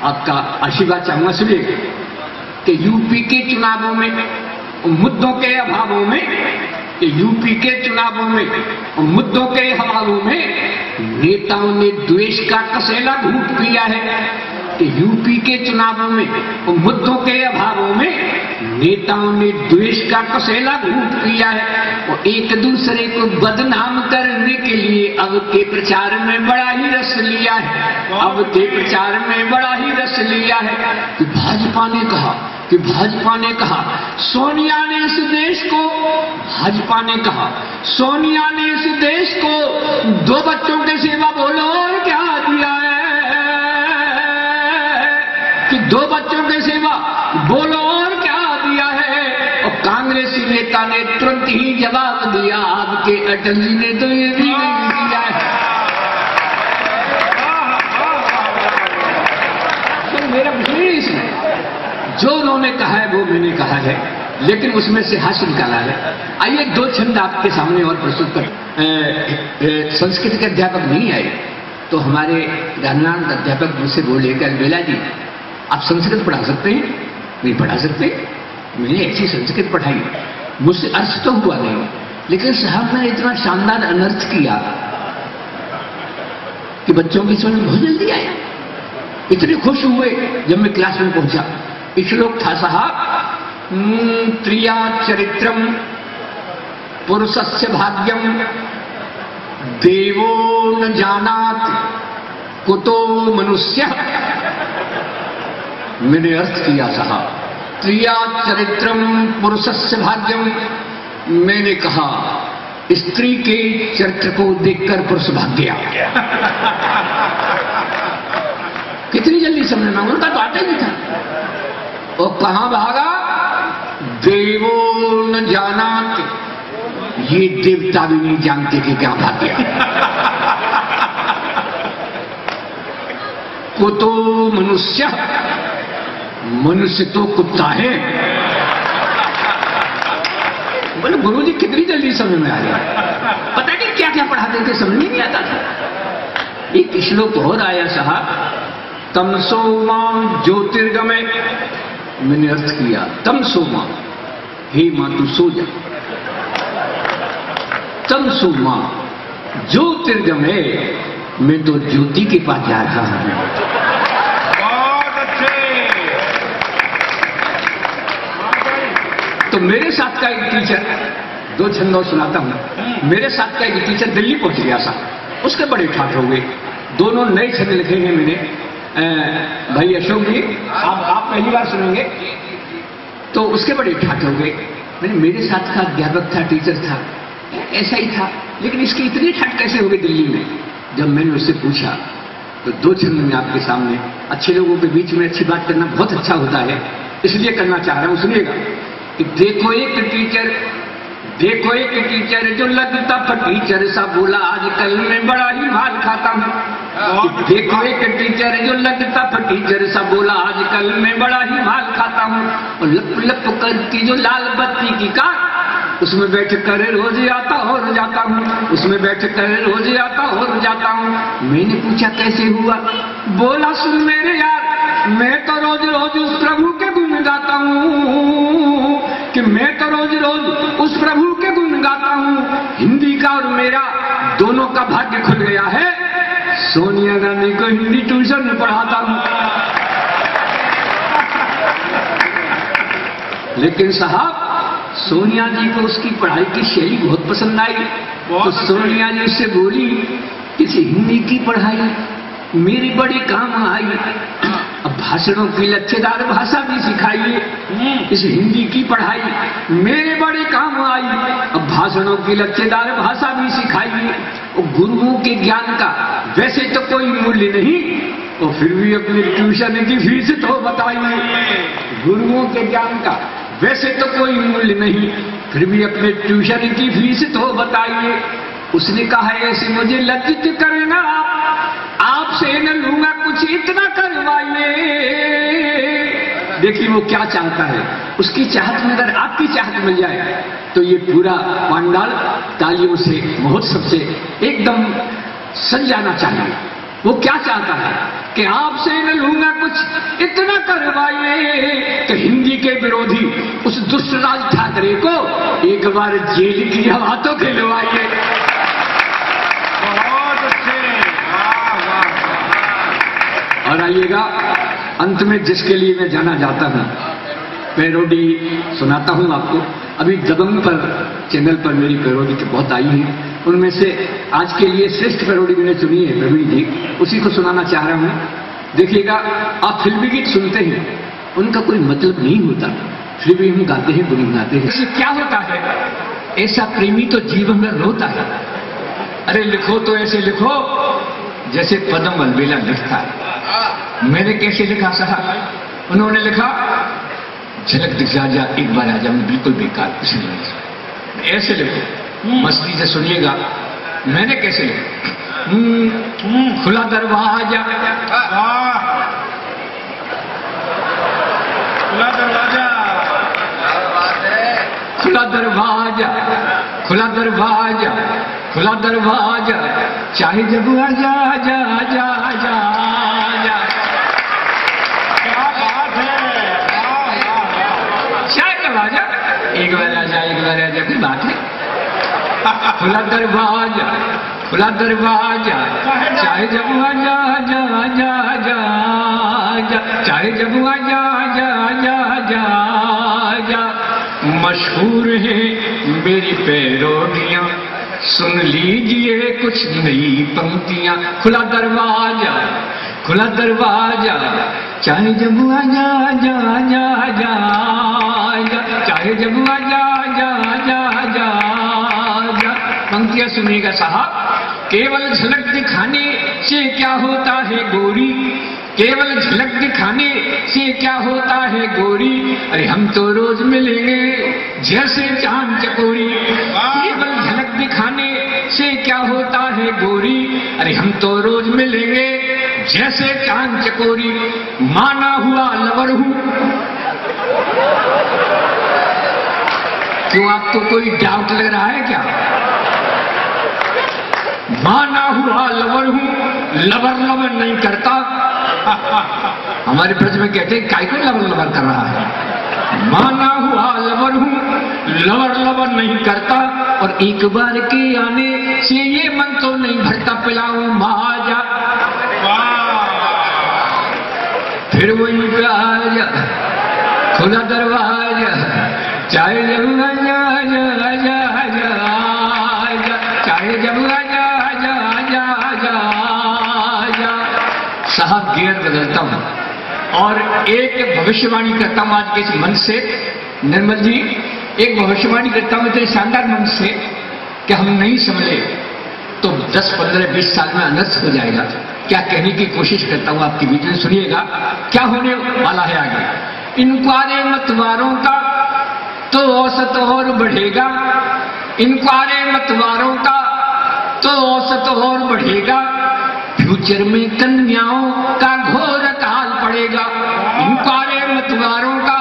आपका आशीर्वाद चाहूंगा। सुनिए कि यूपी के चुनावों में मुद्दों के अभावों में, यूपी के चुनावों में मुद्दों के अभावों में नेताओं ने द्वेष का कसेला घूंट पिया है। कि यूपी के चुनावों में मुद्दों के अभावों में नेताओं ने द्वेष का कसेला घूंट पिया है और एक दूसरे को बदनाम करने के लिए अब के प्रचार में बड़ा ही रस लिया है, अब के प्रचार में बड़ा ही रस लिया है। कि भाजपा ने कहा सोनिया ने इस देश को, भाजपा ने कहा सोनिया ने इस देश को 2 बच्चों की सेवा बोलो और क्या दिया है, कि 2 बच्चों की सेवा बोलो और क्या दिया है। और कांग्रेसी नेता ने तुरंत ही जवाब दिया, आपके अटल जी ने तो ये भी नहीं दिया है। तो मेरा कुछ नहीं इसमें, जो उन्होंने कहा है वो मैंने कहा है, लेकिन उसमें से हास्य निकाला है। आइए 2 छंद आपके सामने और प्रस्तुत कर। संस्कृत के अध्यापक नहीं आए तो हमारे ज्ञानानंद अध्यापक मुझसे बोले कि बेला जी आप संस्कृत पढ़ा सकते हैं? नहीं पढ़ा सकते। मैंने ऐसी संस्कृत पढ़ाई, मुझसे अर्थ तो हुआ नहीं, लेकिन साहब मैंने इतना शानदार अनर्थ किया कि बच्चों की समझ बहुत जल्दी आया। इतने खुश हुए जब मैं क्लास में पहुंचा। श्लोक था साहब, त्रिया चरित्रम पुरुषस्य भाग्यम देवो न जानात कुतो मनुष्य। मैंने अर्थ किया साहब, त्रिया चरित्रम पुरुषस्य भाग्यम, मैंने कहा स्त्री के चरित्र को देखकर पुरुष भाग गया। कितनी जल्दी समझ में, उनका तो आता ही नहीं था। और कहां भागा? देवो न जानात, ये देवता भी नहीं जानते कि क्या भाग गया। कुतो मनुष्य, मनुष्य तो कुत्ता है। बोले गुरुजी कितनी जल्दी समझ में आ गया, पता नहीं क्या क्या पढ़ाते थे, समझ नहीं आता था। एक श्लोक और आया साहब, तमसो मां ज्योतिर्गमय, मैंने अर्थ किया तमसो मां, हे मां तू सो जा, तमसो मां ज्योतिर्गमय, मैं तो ज्योति के पास जा रहा हूं। बहुत अच्छे। तो मेरे साथ का एक टीचर, 2 छंद सुनाता हूं। मेरे साथ का एक टीचर दिल्ली पहुंच गया था, उसके बड़े ठाठ हो गए। दोनों नए छंद लिखे हैं मैंने। भाई अशोक जी, आप पहली बार सुनेंगे, तो उसके बड़े ठाठ हो गए। मैंने मेरे साथ का अध्यापक था, टीचर था, ऐसा ही था, लेकिन इसकी इतनी ठंड कैसे हो गई दिल्ली में? जब मैंने उससे पूछा तो 2 छंद में आपके सामने, अच्छे लोगों के बीच में अच्छी बात करना बहुत अच्छा होता है, इसलिए करना चाह रहा हूं, सुनिएगा कि देखो एक टीचर जो लगता फटीचर सा बोला आजकल मैं बड़ा ही माल खाता हूँ। देखो एक टीचर जो लगता फटीचर सा बोला आजकल मैं बड़ा ही माल खाता हूँ। और लप लप करती जो लाल बत्ती की कार, उसमें बैठ कर रोज आता और जाता हूँ, उसमें बैठ कर रोज आता और जाता हूँ। मैंने पूछा कैसे हुआ? बोला सुन मेरे यार, मैं तो रोज रोज उस प्रभु के गुण गाता हूँ, कि मैं तो रोज रोज उस प्रभु के गुण गाता हूँ। हिंदी का और मेरा दोनों का भाग्य खुल गया है, सोनिया गांधी को हिंदी ट्यूशन में पढ़ाता हूँ। लेकिन साहब सोनिया जी को उसकी पढ़ाई की शैली बहुत पसंद आई, तो सोनिया जी उससे बोली किसी हिंदी की पढ़ाई मेरी बड़ी काम आई, अब भाषणों की लच्छेदार भाषा भी सिखाइए, इस हिंदी की पढ़ाई मेरे बड़े काम आई, अब भाषणों की लच्छेदार भाषा भी सिखाइए। और गुरुओं के ज्ञान का वैसे तो कोई मूल्य नहीं, और फिर भी अपनी ट्यूशन की फीस तो बताइए। गुरुओं के ज्ञान का वैसे तो कोई मूल्य नहीं, फिर भी अपने ट्यूशन की फीस तो बताइए। उसने कहा ऐसे मुझे लज्जित करना, आपसे न लूंगा कुछ इतना करवाइए। देखिए वो क्या चाहता है, उसकी चाहत में अगर आपकी चाहत मिल जाए तो ये पूरा पंडाल तालियों से महोत्सव से एकदम सज जाना चाहिए। वो क्या चाहता है कि आपसे न लूंगा कुछ इतना करवाइए कि हिंदी के विरोधी उस दुष्ट राज ठाकरे को एक बार जेल की हवा तो खिलवाइए। और आइएगा अंत में जिसके लिए मैं जाना जाता हूं, पैरोडी सुनाता हूं आपको। अभी दबंग पर चैनल पर मेरी पैरोडी तो बहुत आई है, उनमें से आज के लिए श्रेष्ठ पैरोडी मैंने चुनी है प्रवीण जी, उसी को सुनाना चाह रहा हूं। देखिएगा, आप फिल्मी गीत सुनते हैं, उनका कोई मतलब नहीं होता, फिर भी हम गाते हैं, गुनगुनाते हैं। इससे क्या होता है? ऐसा प्रेमी तो जीवन में रोता है। अरे लिखो तो ऐसे लिखो जैसे पदम अलबेला लिखता है। मैंने कैसे लिखा साहब? उन्होंने लिखा झलक दिखला जा एक बार आजा, मैं बिल्कुल बेकार कुछ नहीं। ऐसे लिखो, मस्ती से सुनिएगा मैंने कैसे लिखा। खुला दरवाजा, खुला दरवाजा, खुला दरवाजा, खुला दरवाजा, खुला दरवाजा, चाहे जब आजा जा जा जा जा। क्या बात है, चाहे दरवाजा एक बार आजा, एक बार आजा, कोई बात है। खुला दरवाजा, खुला दरवाजा, चाहे जब आजा जा जा जा जा, चाहे जब आजा जा जा जा जा। मशहूर है मेरी पैरोडियां, सुन लीजिए कुछ नई पंक्तियां। खुला दरवाजा, खुला दरवाजा, चाहे जब आजा जा जा जा जा, चाहे जब आजा जा जा जा जा। पंक्तियां सुनिएगा साहब। केवल झलक दिखाने से क्या होता है गोरी, केवल झलक दिखाने से क्या होता है गोरी, अरे हम तो रोज मिलेंगे जैसे चांद चकोरी। केवल झलक दिखाने से क्या होता है गोरी, अरे हम तो रोज मिलेंगे जैसे चांद चकोरी। माना हुआ लवर हूं, क्यों आपको कोई डाउट लग रहा है क्या? माना हुआ लवर हूं, लवर लवर नहीं करता। हमारे ब्रज में कहते हैं काय को लवर लवर कर रहा है। माना हुआ लवर हूं, लवर लवर नहीं करता, और एक बार के आने से ये मन तो नहीं भरता, पिलाऊं महाजा फिर वही पे आजा। खुला दरवाजा, चाहे जब आजा जा जा जा, चाहे जब आजा जा जा जा जा। साहब गियर बदलता हूं और एक भविष्यवाणी करता हूं आज के इस मंच से। निर्मल जी एक भविष्यवाणी करता हूं इतने शानदार मन से कि हम नहीं समझे तो 10, 15, 20 साल में अनर्थ हो जाएगा। क्या कहने की कोशिश करता हूं आपके बीच में, सुनिएगा क्या होने वाला है आगे। इनक्वारे मतवारों का तो औसत और बढ़ेगा, इनक्वारे मतवारों का तो औसत और बढ़ेगा, फ्यूचर में कन्याओं का घोर काल पड़ेगा। इनक्वारे मतवारों का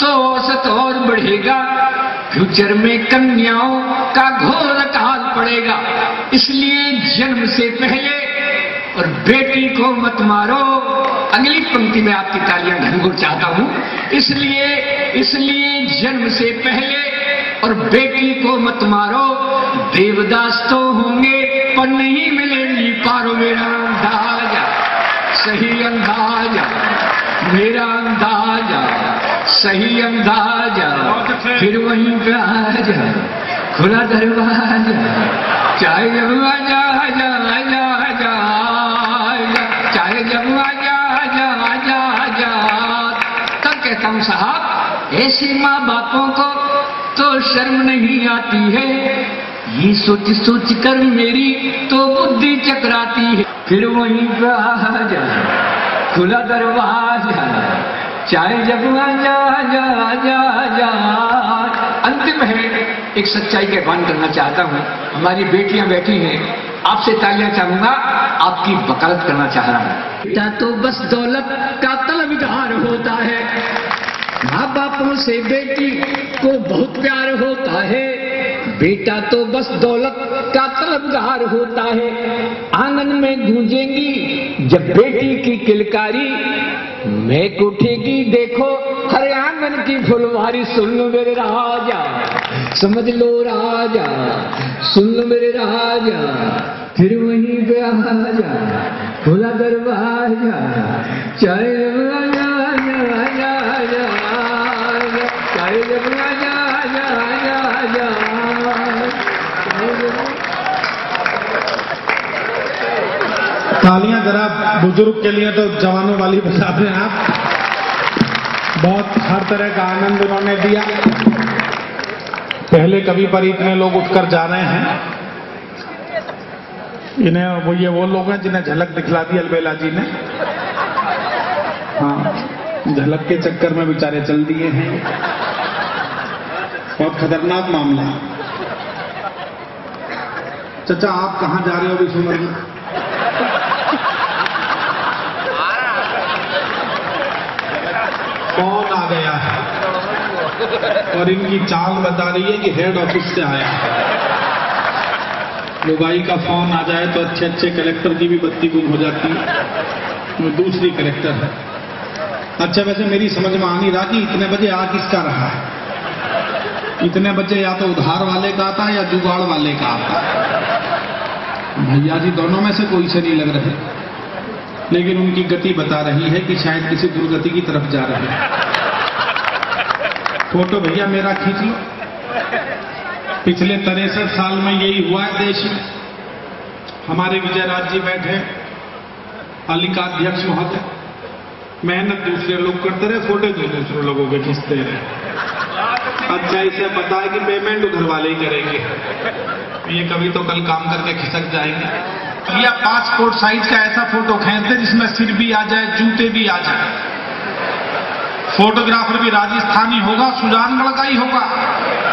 तो औसत और बढ़ेगा, फ्यूचर में कन्याओं का घोर काल पड़ेगा। इसलिए जन्म से पहले और बेटी को मत मारो। अगली पंक्ति में आपकी तालियां घनघोर चाहता हूं। इसलिए जन्म से पहले और बेटी को मत मारो। देवदास तो होंगे पर नहीं मिलेंगी पारो। मेरा अंदाजा सही अंदाजा, मेरा अंदाजा सही अंदाजा, फिर वहीं पे आ जा खुला दरवाजा, चाहे जब आजा आजा आजा आजा, चाहे जब आजा आजा आजा आजा। तब कहता हूं साहब, ऐसे माँ बापों को तो शर्म नहीं आती है, ये सोच सोच कर मेरी तो बुद्धि चकराती है। फिर वहीं पे आ जा खुला दरवाजा, चाहे जब आजा आजा आजा आजा। अंतिम है, एक सच्चाई का ऐलान करना चाहता हूं। हमारी बेटियां बैठी हैं, आपसे तालियां चाहूंगा, आपकी वकालत करना चाह रहा हूं। बेटा तो बस दौलत का तलबगार होता है, माँ बापों से बेटी को बहुत प्यार होता है। बेटा तो बस दौलत का तलबगार होता है। आंगन में गूंजेंगी जब बेटी की किलकारी, महक उठेगी देखो हर आंगन की फुलवारी। सुन लो मेरे राजा, समझ लो राजा, सुन लो मेरे राजा, फिर वहीं पे आ जा खुला दरवाजा, चाहे आजा आजा आजा आजा, चाहे जब आजा आजा आजा आजा। तालियां जरा बुजुर्ग के लिए, तो जवानों वाली बता रहे हैं आप। बहुत हर तरह का आनंद उन्होंने दिया। पहले कभी पर इतने लोग उठकर जा रहे हैं। इन्हें वो लोग हैं जिन्हें झलक दिखला दी अलबेला जी ने। हाँ, झलक के चक्कर में बेचारे चल दिए हैं। बहुत खतरनाक मामला है। चाचा आप कहां जा रहे हो अभी उम्र में? कौन आ गया है? और इनकी चाल बता रही है कि हेड ऑफिस से आया है। लुगाई का फोन आ जाए तो अच्छे अच्छे कलेक्टर की भी बत्ती गुम हो जाती है। वो दूसरी कलेक्टर है। अच्छा, वैसे मेरी समझ में आ नहीं रहा कि इतने बजे आ किसका रहा है। इतने बजे या तो उधार वाले का आता है या जुगाड़ वाले का आता है। भैया जी दोनों में से कोई से नहीं लग रहे, लेकिन उनकी गति बता रही है कि शायद किसी दुर्गति की तरफ जा रहे हैं। फोटो भैया मेरा खींच लो। पिछले 63 साल में यही हुआ है देश में। हमारे विजयराज जी बैठे, पालिका अध्यक्ष महोदय, मेहनत दूसरे लोग करते रहे, फोटो दूसरे लोगों के खींचते रहे। अच्छा, इसे पता है कि पेमेंट उधर वाले ही करेंगे, ये कभी तो कल काम करके खिसक जाएंगे। या पासपोर्ट साइज का ऐसा फोटो खींचते जिसमें सिर भी आ जाए, जूते भी आ जाए। फोटोग्राफर भी राजस्थानी होगा, सुजानगढ़ का ही होगा।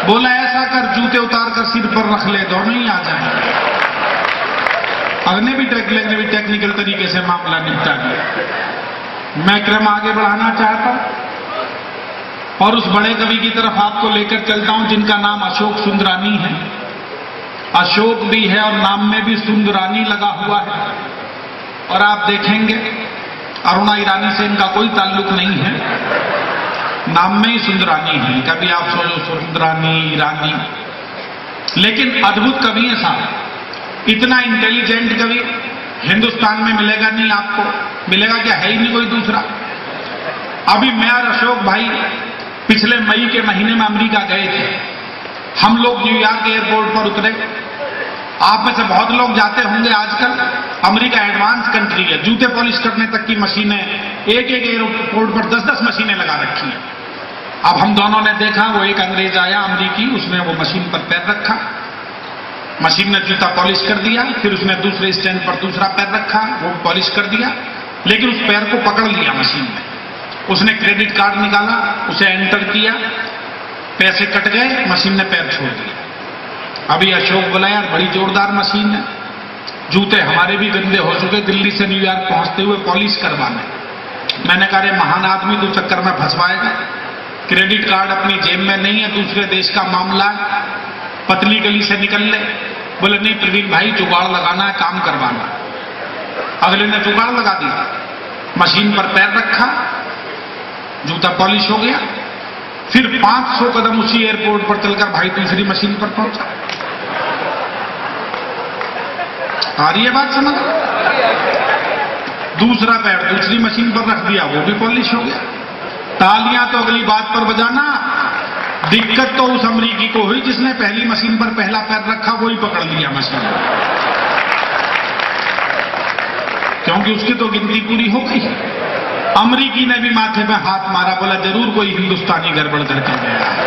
बोला ऐसा कर, जूते उतार कर सिर पर रख ले, दोनों ही आ जाए। अगले भी टेक्निकल तरीके से मामला निपटा दिया। मैं क्रम आगे बढ़ाना चाहता हूं और उस बड़े कवि की तरफ आपको लेकर चलता हूं जिनका नाम अशोक सुंदरानी है। अशोक भी है और नाम में भी सुंदरानी लगा हुआ है। और आप देखेंगे अरुणा ईरानी से इनका कोई ताल्लुक नहीं है, नाम में ही सुंदरानी है। कभी आप सोचो सुंदरानी, ईरानी, लेकिन अद्भुत कवि है साहब। इतना इंटेलिजेंट कवि हिंदुस्तान में मिलेगा नहीं आपको। मिलेगा क्या, है ही नहीं कोई दूसरा। अभी मैं और अशोक भाई पिछले मई के महीने में अमेरिका गए थे। हम लोग न्यूयॉर्क एयरपोर्ट पर उतरे। आप में से बहुत लोग जाते होंगे, आजकल अमेरिका एडवांस कंट्री है। जूते पॉलिश करने तक की मशीनें, एक एक एयरपोर्ट पर 10-10 मशीनें लगा रखी हैं। अब हम दोनों ने देखा, वो एक अंग्रेज आया अमरीकी, उसने वो मशीन पर पैर रखा, मशीन ने जूता पॉलिश कर दिया, फिर उसने दूसरे स्टैंड पर दूसरा पैर रखा, वो पॉलिश कर दिया, लेकिन उस पैर को पकड़ लिया मशीन ने। उसने क्रेडिट कार्ड निकाला, उसे एंटर किया, पैसे कट गए, मशीन ने पैर छोड़ दिया। अभी अशोक बोला यार बड़ी जोरदार मशीन है, जूते हमारे भी गंदे हो चुके, दिल्ली से न्यूयॉर्क पहुंचते हुए पॉलिश करवाने। मैंने कहा रे महान आदमी तू चक्कर में फंसवाएगा, क्रेडिट कार्ड अपनी जेब में नहीं है, दूसरे देश का मामला है, पतली गली से निकल ले। बोले नहीं प्रवीण भाई जुगाड़ लगाना है, काम करवाना। अगले ने जुगाड़ लगा दिया, मशीन पर पैर रखा, जूता पॉलिश हो गया, फिर 500 कदम उसी एयरपोर्ट पर चलकर भाई दूसरी मशीन पर पहुंचा। आ रही है बात समझ? दूसरा पैर दूसरी मशीन पर रख दिया, वो भी पॉलिश हो गया। तालियां तो अगली बात पर बजाना, दिक्कत तो उस अमरीकी को हुई जिसने पहली मशीन पर पहला पैर रखा, वो ही पकड़ लिया मशीन, क्योंकि उसकी तो गिनती पूरी हो गई। अमरीकी ने भी माथे में हाथ मारा, बोला जरूर कोई हिंदुस्तानी गड़बड़ करके गया है।